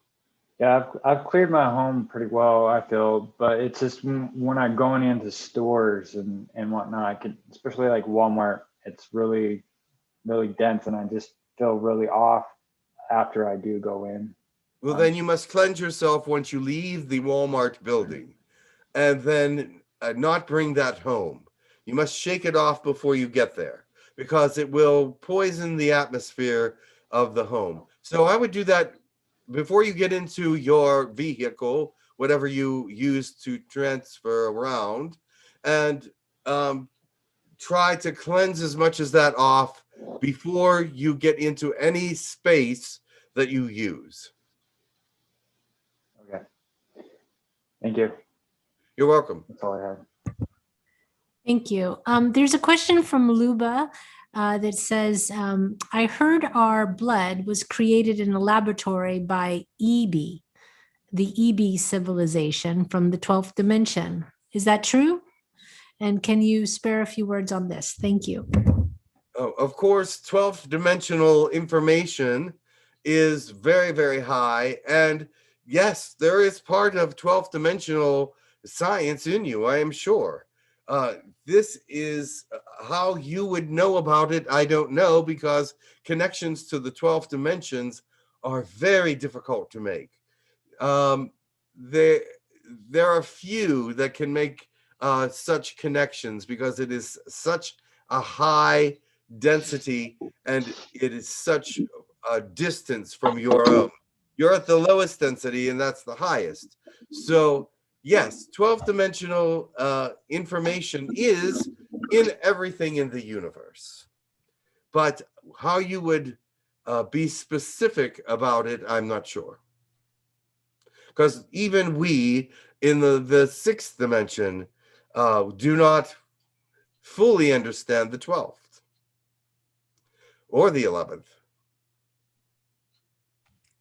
Yeah, I've cleared my home pretty well, I feel, but it's just when I'm going into stores and whatnot, I could, especially like Walmart, it's really, really dense, and I just feel really off after I do go in. Well, then you must cleanse yourself once you leave the Walmart building, and then not bring that home. You must shake it off before you get there, because it will poison the atmosphere of the home. So I would do that before you get into your vehicle, whatever you use to transfer around, and try to cleanse as much as that off before you get into any space that you use. Okay. Thank you. You're welcome. That's all I have. Thank you. There's a question from Luba that says, I heard our blood was created in a laboratory by Ebi, the Ebi civilization from the 12th dimension. Is that true? And can you spare a few words on this? Thank you. Oh, of course, 12th dimensional information is very, very high. And yes, there is part of 12th dimensional science in you, I am sure. This is how you would know about it. I don't know, because connections to the 12th dimensions are very difficult to make. There are few that can make such connections, because it is such a high density and it is such a distance from your own. You're at the lowest density and that's the highest. So yes, 12th dimensional information is in everything in the universe. But how you would be specific about it, I'm not sure. Because even we in the 6th dimension do not fully understand the 12th or the 11th.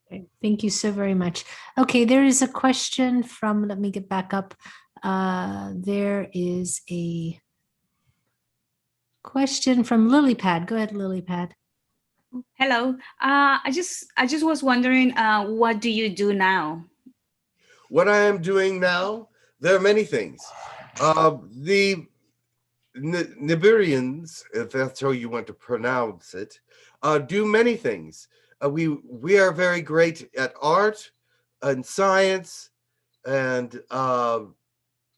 Okay, thank you so very much. Okay, there is a question from, let me get back up. There is a question from Lilypad. Go ahead, Lilypad. Hello. I just was wondering, what do you do now? What I am doing now, there are many things. The Nibirians, if that's how you want to pronounce it, do many things. We are very great at art and science and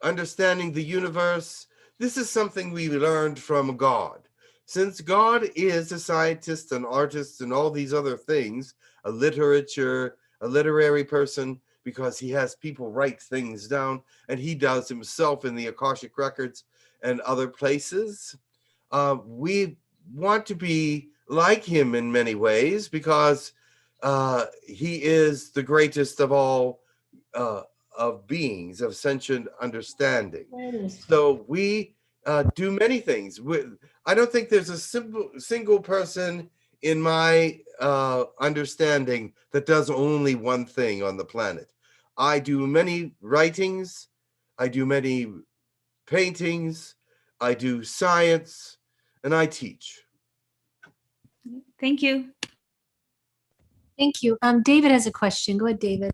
understanding the universe. This is something we learned from God. Since God is a scientist, an artist, and all these other things, a literary person, because he has people write things down, and he does himself in the Akashic Records and other places. We want to be like him in many ways, because he is the greatest of all of beings, of sentient understanding. So we do many things. I don't think there's a single person in my understanding, that does only one thing on the planet. I do many writings, I do many paintings, I do science, and I teach. Thank you. Thank you. David has a question. Go ahead, David.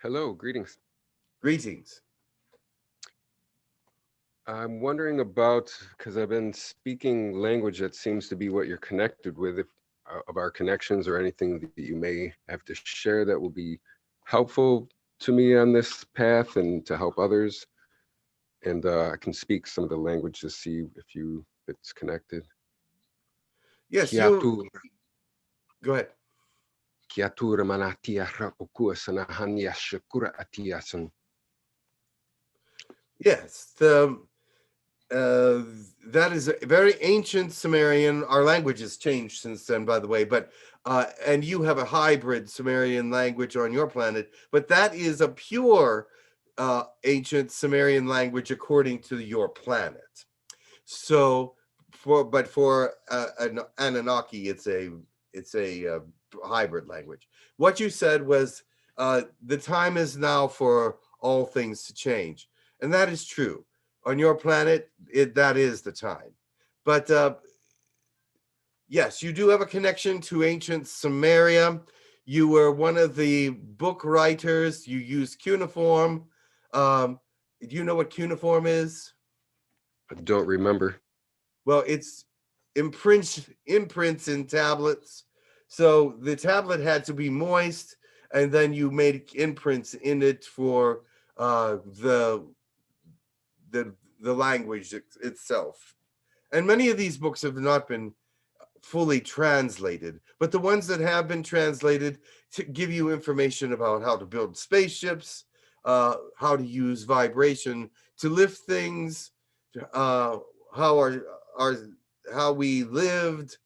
Hello, greetings. Greetings. I'm wondering about, because I've been speaking language that seems to be what you're connected with, if, of our connections or anything that you may have to share that will be helpful to me on this path and to help others. And I can speak some of the language to see if it's connected. Yes, Kiatu, you go ahead. kiatura manatia rapukua sanahania shakura atiasan. Yes, that is a very ancient Sumerian. Our language has changed since then, by the way, but and you have a hybrid Sumerian language on your planet, but that is a pure ancient Sumerian language according to your planet. So for an Anunnaki, it's a hybrid language. What you said was the time is now for all things to change, and that is true. On your planet, that is the time. But yes, you do have a connection to ancient Sumeria. You were one of the book writers. You used cuneiform. Do you know what cuneiform is? I don't remember. Well, it's imprints in tablets. So the tablet had to be moist, and then you made imprints in it for the language itself. And many of these books have not been fully translated, but the ones that have been translated to give you information about how to build spaceships, how to use vibration to lift things, how we lived.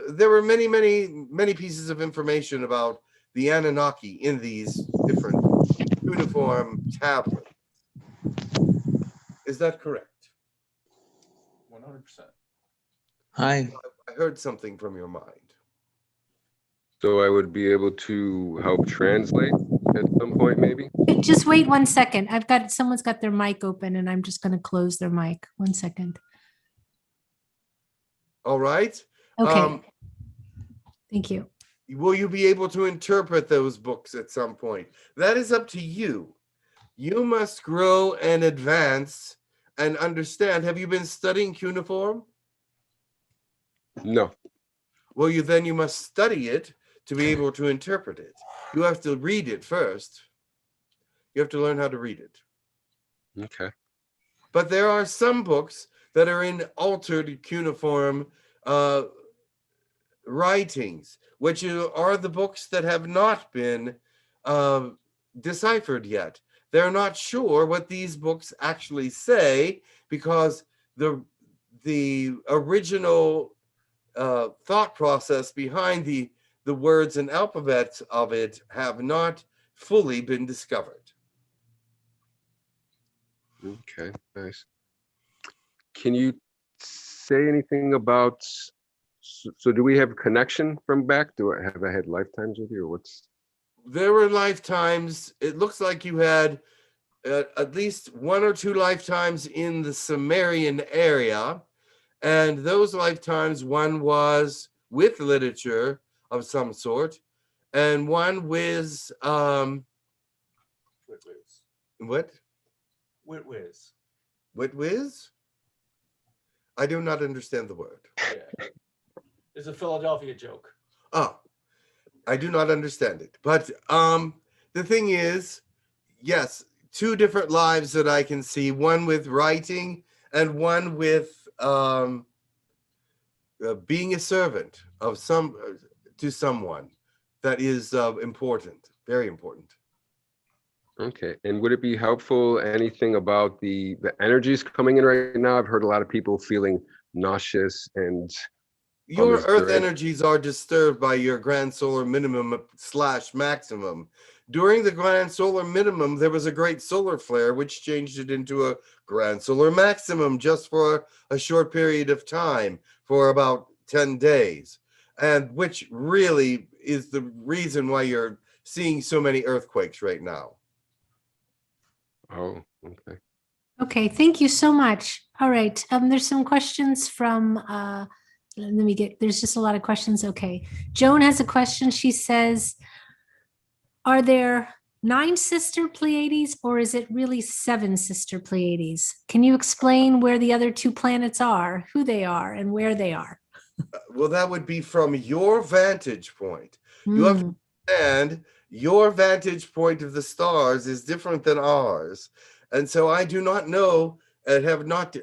There were many pieces of information about the Anunnaki in these different cuneiform tablets. Is that correct? 100%. Hi. I heard something from your mind. So I would be able to help translate at some point, maybe? Just wait 1 second. Someone's got their mic open and I'm just going to close their mic. 1 second. All right. Okay. Thank you. Will you be able to interpret those books at some point? That is up to you. You must grow and advance and understand. Have you been studying cuneiform? No. Well, you must study it to be able to interpret it. You have to read it first. You have to learn how to read it. Okay. But there are some books that are in altered cuneiform writings, which are the books that have not been deciphered yet. They're not sure what these books actually say because the original thought process behind the words and alphabets of it have not fully been discovered. Okay, nice. Can you say anything about, so do we have a connection from back? Have I had lifetimes with you, or what's? There were lifetimes. It looks like you had at least 1 or 2 lifetimes in the Sumerian area. And those lifetimes, one was with literature of some sort, and one with what? Wit-whiz. Wit-whiz? I do not understand the word. Yeah. It's a Philadelphia joke. Oh, I do not understand it. But the thing is, yes, 2 different lives that I can see, one with writing and one with being a servant of to someone that is important, very important. Okay, and would it be helpful, anything about the energies coming in right now? I've heard a lot of people feeling nauseous and Your Mr. Earth Ed. energies are disturbed by your grand solar minimum / maximum. During the grand solar minimum, there was a great solar flare, which changed it into a grand solar maximum just for a short period of time, for about 10 days. And which really is the reason why you're seeing so many earthquakes right now. Oh, okay. Okay, thank you so much. All right, there's some questions from, there's just a lot of questions. Okay, Joan has a question. She says, are there 9 sister Pleiades or is it really 7 sister Pleiades? Can you explain where the other 2 planets are, who they are, and where they are? Well, that would be from your vantage point. You have to understand your vantage point of the stars is different than ours. And so I do not know and have not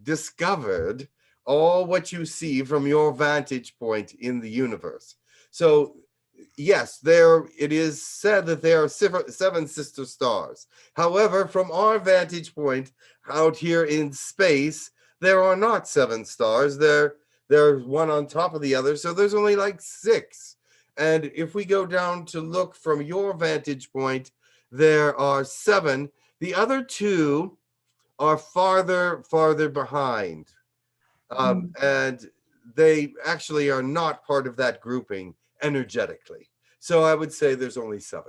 discovered all what you see from your vantage point in the universe. So yes, it is said that there are 7 sister stars. However, from our vantage point out here in space, there are not 7 stars. There's one on top of the other, so there's only like 6. And if we go down to look from your vantage point, there are 7. The other 2 are farther behind. And they actually are not part of that grouping energetically. So I would say there's only 7.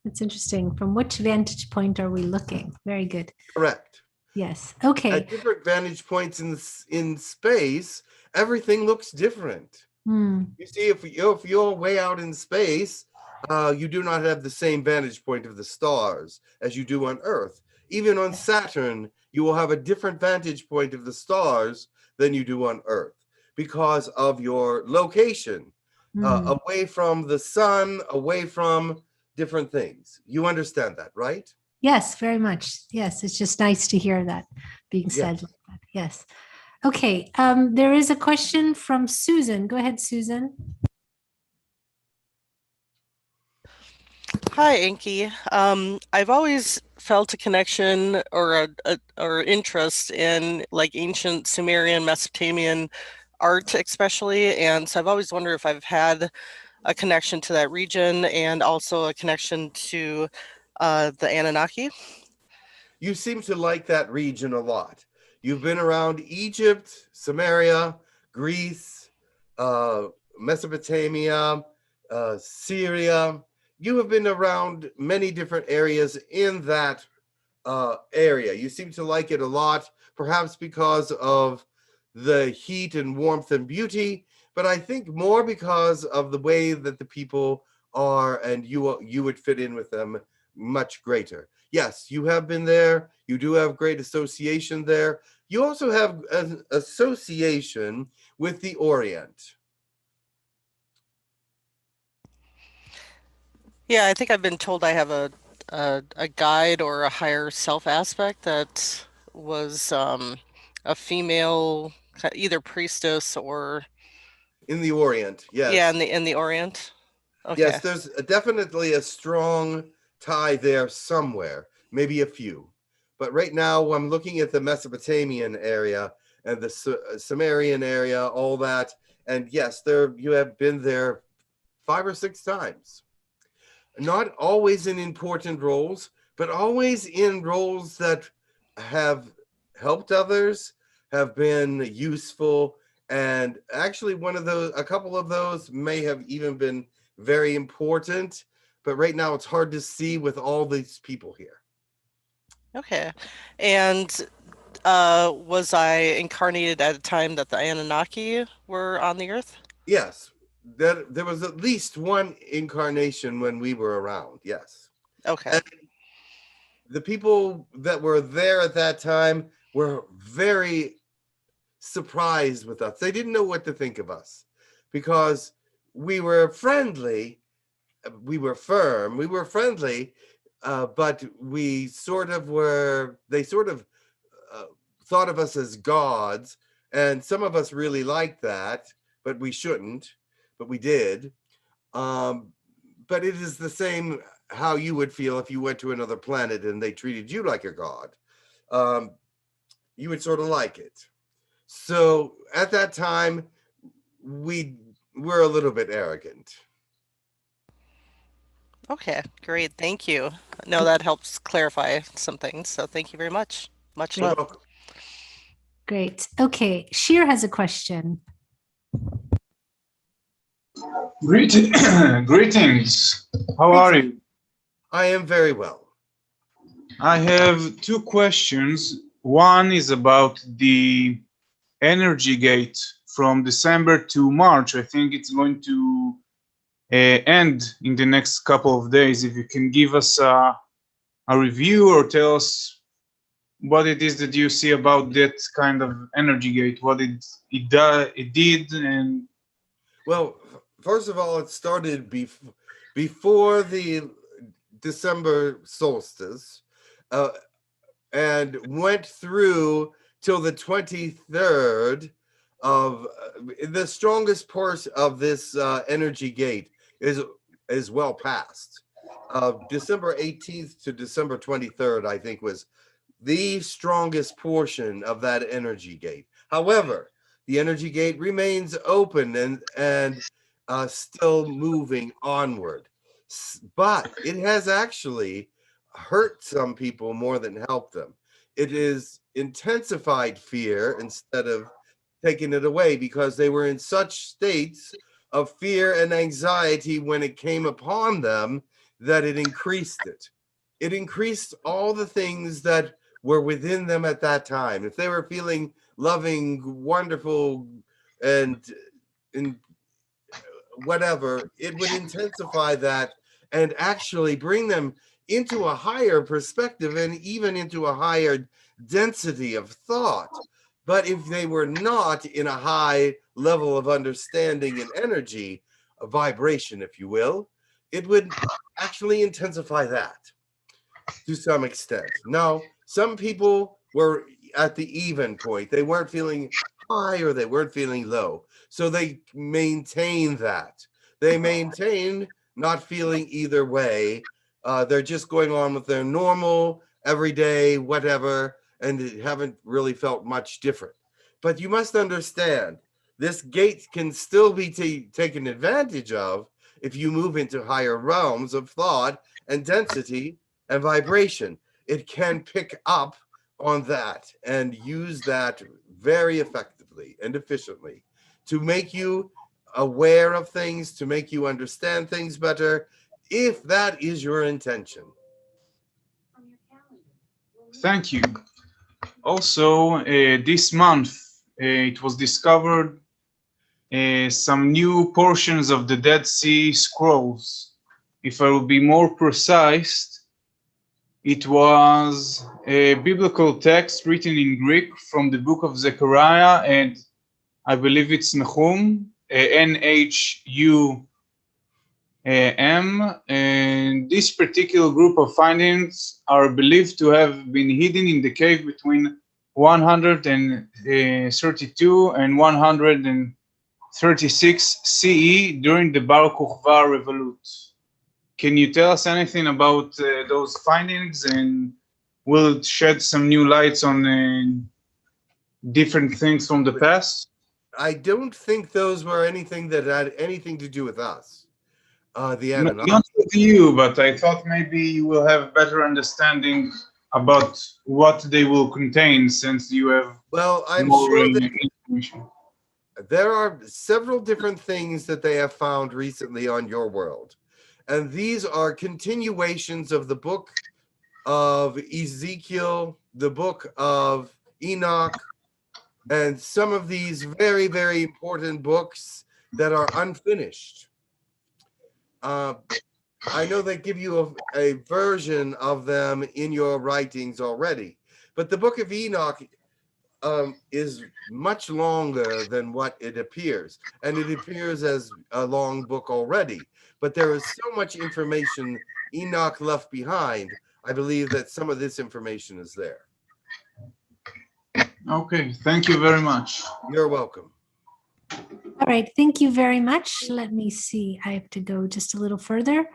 That's interesting. From which vantage point are we looking? Very good. Correct. Yes. Okay. At different vantage points in space, everything looks different. You see, if you're way out in space, you do not have the same vantage point of the stars as you do on Earth. Even on Saturn, you will have a different vantage point of the stars than you do on Earth because of your location, away from the sun, away from different things. You understand that, right? Yes, very much. Yes, it's just nice to hear that being said. Yes. Like that. Yes. Okay, there is a question from Susan. Go ahead, Susan. Hi, Enki. I've always felt a connection or or interest in like ancient Sumerian, Mesopotamian art, especially, and so I've always wondered if I've had a connection to that region and also a connection to the Anunnaki. You seem to like that region a lot. You've been around Egypt, Samaria, Greece, Mesopotamia, Syria. You have been around many different areas in that area. You seem to like it a lot, perhaps because of the heat and warmth and beauty, but I think more because of the way that the people are and you would fit in with them much greater. Yes, you have been there. You do have great association there. You also have an association with the Orient. Yeah, I think I've been told I have a guide or a higher self aspect that was a female, either priestess or In the Orient, yes. yeah, in the Orient. Okay. Yes, there's definitely a strong tie there somewhere, maybe a few. But right now, I'm looking at the Mesopotamian area and the Sumerian area, all that. And yes, you have been there 5 or 6 times. Not always in important roles, but always in roles that have helped others, have been useful. And actually, a couple of those may have even been very important, but right now it's hard to see with all these people here. Okay. And was I incarnated at a time that the Anunnaki were on the earth? Yes, there was at least one incarnation when we were around, yes. Okay. And the people that were there at that time were very surprised with us. They didn't know what to think of us because we were friendly, we were firm, we were friendly, but they sort of thought of us as gods, and some of us really liked that, but we shouldn't, but we did. But it is the same how you would feel if you went to another planet and they treated you like a god. You would sort of like it. So at that time, we were a little bit arrogant. Okay, great. Thank you. No, that helps clarify some things. So thank you very much. Much Great. love. Great. Okay, Sheer has a question. Greetings. How are you? I am very well. I have two questions. One is about the energy gate from December to March. I think it's going to end in the next couple of days. If you can give us a review or tell us what it is that you see about that kind of energy gate, what it did, and well, first of all, it started before the December solstice, and went through till the 23rd of the strongest part of this energy gate is well past. December 18th to December 23rd, I think, was the strongest portion of that energy gate. However, the energy gate remains open and still moving onward. But it has actually hurt some people more than helped them. It is intensified fear instead of taking it away, because they were in such states of fear and anxiety when it came upon them that it increased it. It increased all the things that were within them at that time. If they were feeling loving, wonderful, and whatever, it would intensify that and actually bring them into a higher perspective and even into a higher density of thought. But if they were not in a high level of understanding and energy, a vibration, if you will, it would actually intensify that to some extent. Now, some people were at the even point. They weren't feeling high or they weren't feeling low. So they maintain that. They maintain not feeling either way. They're just going on with their normal, everyday, whatever, and haven't really felt much different. But you must understand, this gate can still be taken advantage of if you move into higher realms of thought and density and vibration. It can pick up on that and use that very effectively and efficiently to make you aware of things, to make you understand things better, if that is your intention. thank you. Also, this month, it was discovered some new portions of the Dead Sea Scrolls. If I will be more precise, it was a biblical text written in Greek from the book of Zechariah, and I believe it's Nahum, N-H-U-M, and this particular group of findings are believed to have been hidden in the cave between 132 and 136 CE during the Bar Kokhba Revolt. Can you tell us anything about those findings, and will it shed some new lights on different things from the past? I don't think those were anything that had anything to do with us. The Anunnaki. Not with you, but I thought maybe you will have better understanding about what they will contain, since you have I'm more sure that information. there are several different things that they have found recently on your world. And these are continuations of the book of Ezekiel, the book of Enoch, and some of these very, very important books that are unfinished. I know they give you a version of them in your writings already, but the book of Enoch is much longer than what it appears, and it appears as a long book already, but there is so much information Enoch left behind. I believe that some of this information is there. Okay, thank you very much. You're welcome. All right, thank you very much. Let me see. I have to go just a little further.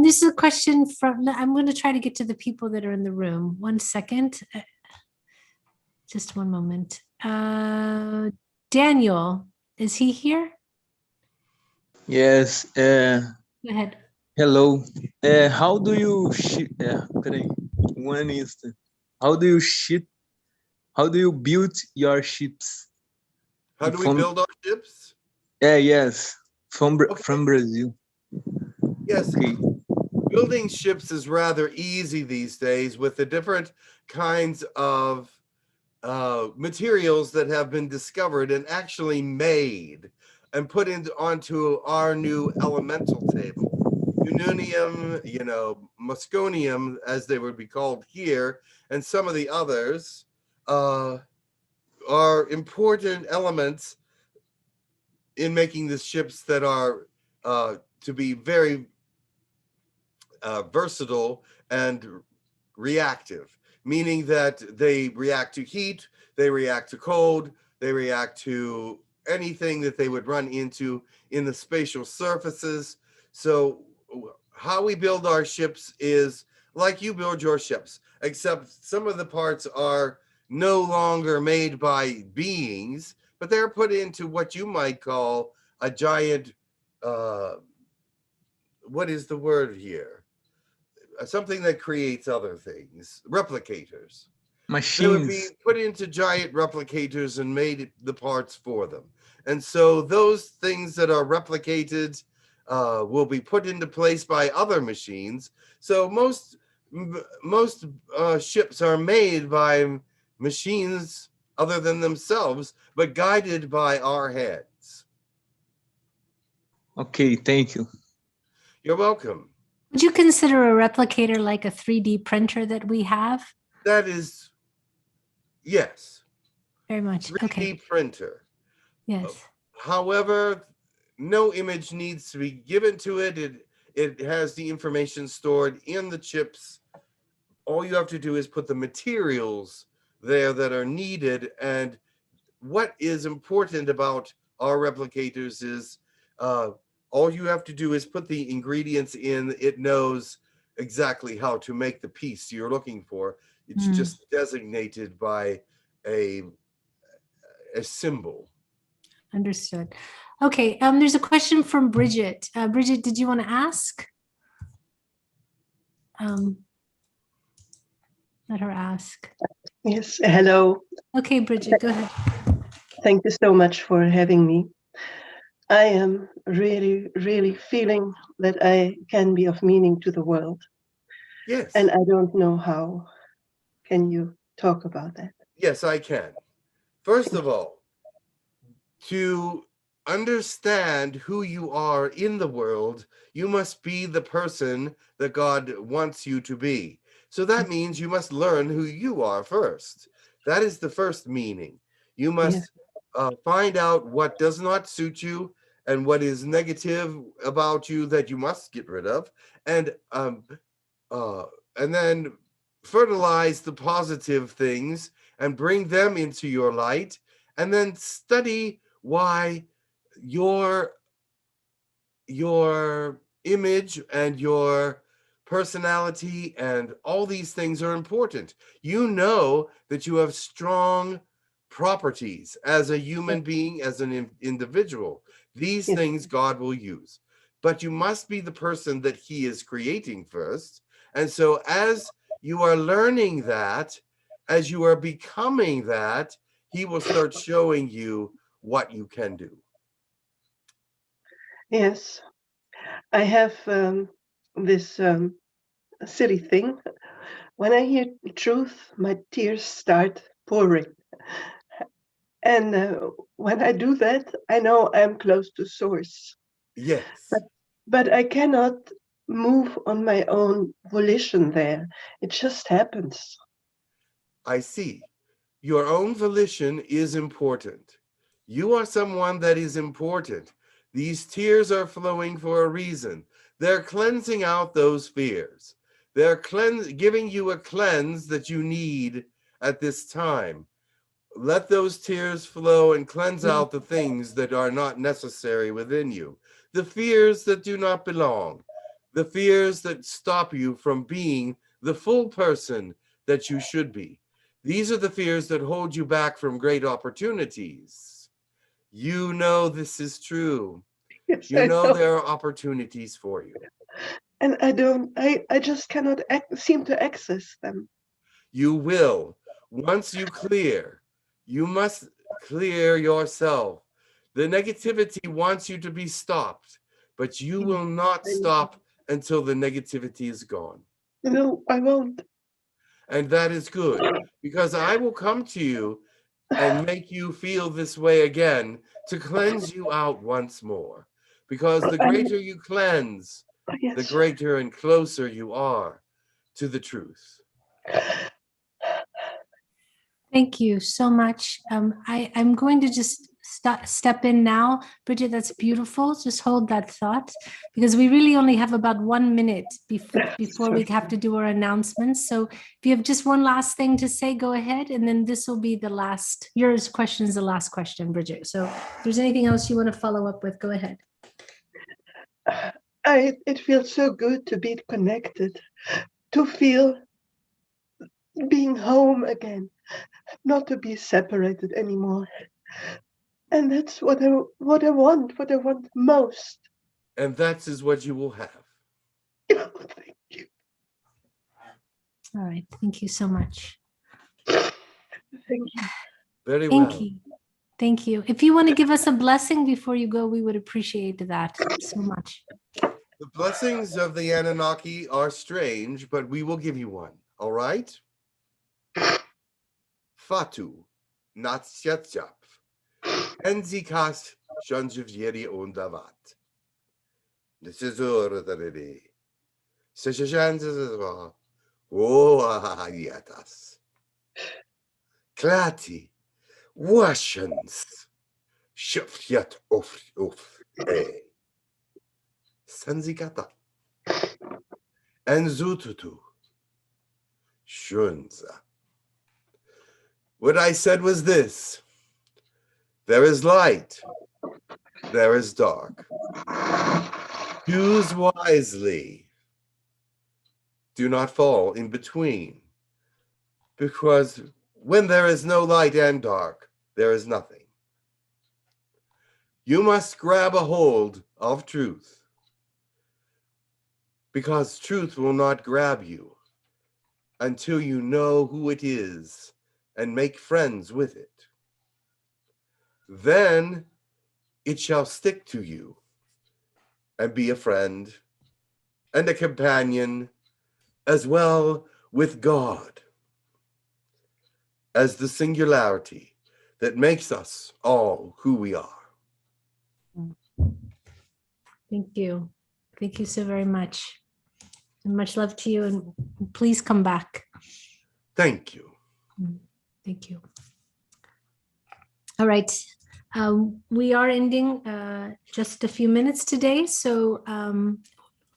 This is a question from, I'm going to try to get to the people that are in the room. One second. Just one moment. Daniel, is he here? Yes. Go ahead. Hello. How do you ship? Peraí. One instant. How do you ship? How do you build your ships? How do we From- build our ships? Yes. From Okay. from Brazil. Yes. Okay. Building ships is rather easy these days with the different kinds of materials that have been discovered and actually made and put onto our new elemental table. Ununium, mosconium, as they would be called here, and some of the others are important elements in making the ships that are to be very versatile and reactive, meaning that they react to heat, they react to cold, they react to anything that they would run into in the spatial surfaces. So how we build our ships is like you build your ships, except some of the parts are no longer made by beings, but they're put into what you might call a giant, what is the word here? Something that creates other things, replicators. They would be Machines. put into giant replicators and made the parts for them. And so those things that are replicated will be put into place by other machines. So most ships are made by machines other than themselves, but guided by our heads. Okay, thank you. You're welcome. Would you consider a replicator like a 3D printer that we have? That is, yes. Very much. 3D Okay. printer. Yes. However, no image needs to be given to it. It has the information stored in the chips. All you have to do is put the materials there that are needed. And what is important about our replicators is all you have to do is put the ingredients in. It knows exactly how to make the piece you're looking for. It's just designated by a symbol. Understood. Okay. There's a question from Bridget. Bridget, did you want to ask? Let her ask. Yes, hello. Okay, Bridget, go ahead. Thank you so much for having me. I am really, really feeling that I can be of meaning to the world. Yes. And I don't know how. Can you talk about that? Yes, I can. First of all, to understand who you are in the world, you must be the person that God wants you to be. So that means you must learn who you are first. That is the first meaning. You must find out what does not suit you and what is negative about you that you must get rid of, and then fertilize the positive things and bring them into your light, and then study why your image and your personality and all these things are important. You know that you have strong properties as a human being, as an individual. These things God will use, but you must be the person that He is creating first. And so as you are learning that, as you are becoming that, He will start showing you what you can do. Yes, I have this silly thing. When I hear truth, my tears start pouring. And when I do that, I know I'm close to source. Yes. But I cannot move on my own volition there. It just happens. I see. Your own volition is important. You are someone that is important. These tears are flowing for a reason. They're cleansing out those fears. They're giving you a cleanse that you need at this time. Let those tears flow and cleanse out the things that are not necessary within you. The fears that do not belong. The fears that stop you from being the full person that you should be. These are the fears that hold you back from great opportunities. You know this is true. Yes, You I know know. there are opportunities for you. And I just cannot seem to access them. You will. Once you clear, you must clear yourself. The negativity wants you to be stopped, but you will not stop until the negativity is gone. No, I won't. And that is good, because I will come to you and make you feel this way again to cleanse you out once more. Because the greater you cleanse, the greater and closer you are to the truth. Thank you so much. I'm going to just step in now. Bridget, that's beautiful. Just hold that thought, because we really only have about 1 minute before we have to do our announcements. So if you have just one last thing to say, go ahead. And then this will be the last, your question is the last question, Bridget. So if there's anything else you want to follow up with, go ahead. It feels so good to be connected, to feel being home again, not to be separated anymore. And that's what I want most. And that is what you will have. Thank you. All right. Thank you so much. Thank you. Very well. Thank you. Thank you. If you want to give us a blessing before you go, we would appreciate that so much. The blessings of the Anunnaki are strange, but we will give you one. All right? Fatu, Natsyatsap, Enzikas, Shanjivjeri Ondavat. This is Urdarede. Seshajanzazava, Oahayatas. Klati, Washans, Shufyat of Sanzikata, and Zututu, Shunza. What I said was this: there is light, there is dark. Choose wisely. Do not fall in between, because when there is no light and dark, there is nothing. You must grab a hold of truth, because truth will not grab you until you know who it is and make friends with it. Then it shall stick to you and be a friend and a companion, as well with God, as the singularity that makes us all who we are. Thank you. Thank you so very much. And much love to you, and please come back. Thank you. Thank you. All right. We are ending just a few minutes today. So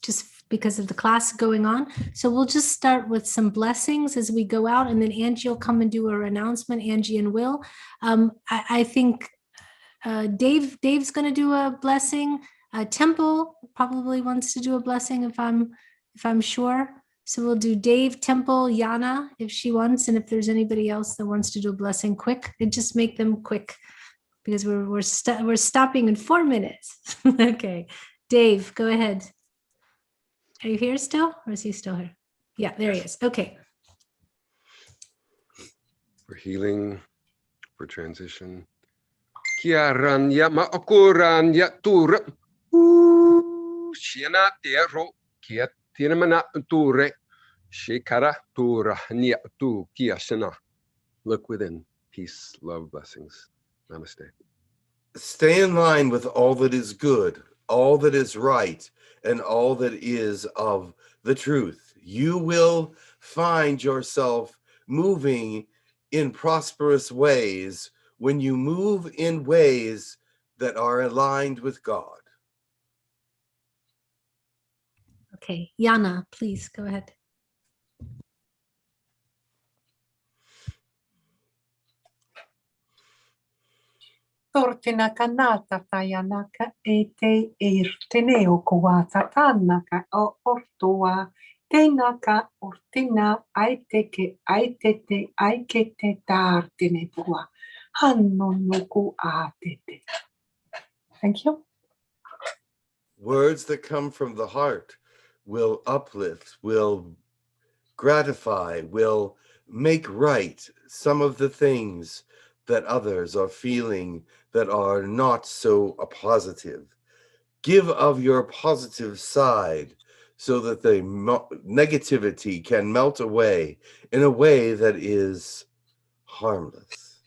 just because of the class going on. So we'll just start with some blessings as we go out, and then Angie will come and do her announcement, Angie and Will. I think Dave's going to do a blessing. Temple probably wants to do a blessing if I'm sure. So we'll do Dave, Temple, Yana if she wants, and if there's anybody else that wants to do a blessing quick, and just make them quick, because we're stopping in 4 minutes. Okay, Dave, go ahead. Are you here still, or is he still here? Yeah, there he is. Okay. For healing, for transition. Kiaran ya maakuran ya tura. Shiana tero kia tinamana ture. Shekara tura nia tu kiashana. Look within. Peace, love, blessings. Namaste. Stay in line with all that is good, all that is right, and all that is of the truth. You will find yourself moving in prosperous ways when you move in ways that are aligned with God. Okay, Yana, please go ahead. Tortina kanata tayanaka ete irteneo kuata tanaka o ortua Tenaka ortina aiteke aitete aikete tartine pua. Hannonuku atete. Thank you. Words that come from the heart will uplift, will gratify, will make right some of the things that others are feeling that are not so positive. Give of your positive side so that the negativity can melt away in a way that is harmless.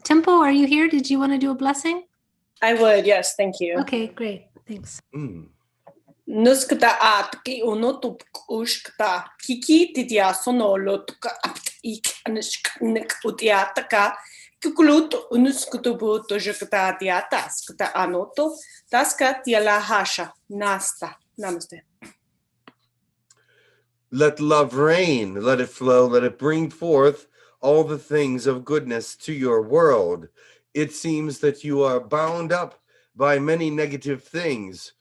Tempo, are you here? Did you want to do a blessing? I would, yes, thank you. Okay, great. Thanks. Nuskata at ki unotup ushkta kiki titia sonolo tuka ik anishknik utiataka kukulut unuskutubu tojakata tiatas kata anoto taska tiala hasha nasta. Namaste. Let love reign, let it flow, let it bring forth all the things of goodness to your world. It seems that you are bound up by many negative things.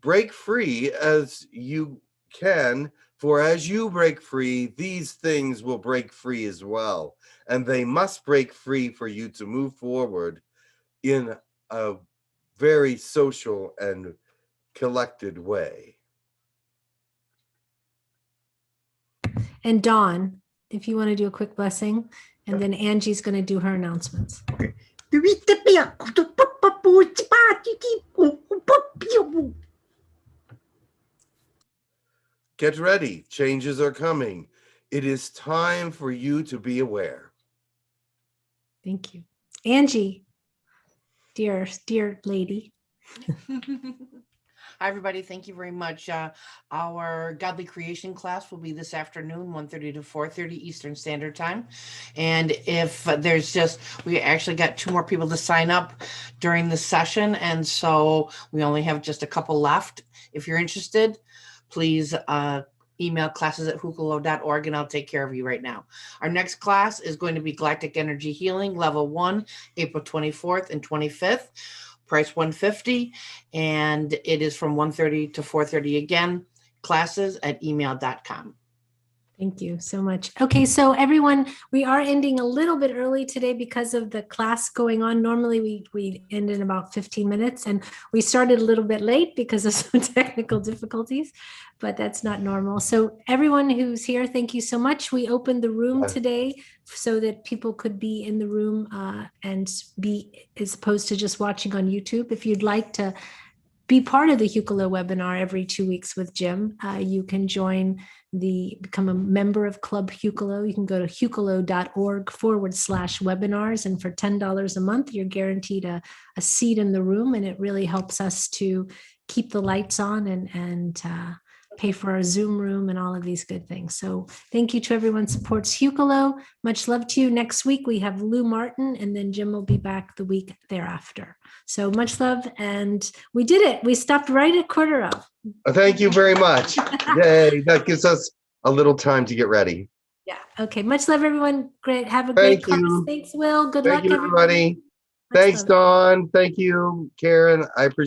Break free as you can, for as you break free, these things will break free as well. And they must break free for you to move forward in a very social and collected way. And Dawn, if you want to do a quick blessing, and then Angie's going to do her announcements. Okay. Get ready. Changes are coming. It is time for you to be aware. Thank you. Angie, dear lady. Hi, everybody. Thank you very much. Our Godly Creation class will be this afternoon, 1:30 to 4:30 Eastern Standard Time. And if we actually got 2 more people to sign up during the session. And so we only have just a couple left. If you're interested, please email classes@hucolo.org and I'll take care of you right now. Our next class is going to be Galactic Energy Healing, Level 1, April 24th and 25th. Price $150, and it is from 1:30 to 4:30 again. classes@email.com. Thank you so much. Okay, so everyone, we are ending a little bit early today because of the class going on. Normally we end in about 15 minutes, and we started a little bit late because of some technical difficulties, but that's not normal. So everyone who's here, thank you so much. We opened the room today so that people could be in the room and be, as opposed to just watching on YouTube. If you'd like to be part of the Hucolo webinar every 2 weeks with Jim, you can become a member of Club Hucolo. You can go to hucolo.org/webinars. And for $10 a month, you're guaranteed a seat in the room. And it really helps us to keep the lights on and pay for our Zoom room and all of these good things. So thank you to everyone who supports Hucolo. Much love to you. Next week, we have Lou Martin, and then Jim will be back the week thereafter. So much love. And we did it. We stopped right at 1:15. Thank you very much. Yay. That gives us a little time to get ready. Yeah. Okay. Much love, everyone. Great. Have a great class. Thanks, Will. Good luck, everybody. Thanks, Dawn. Thank you, Karen. I appreciate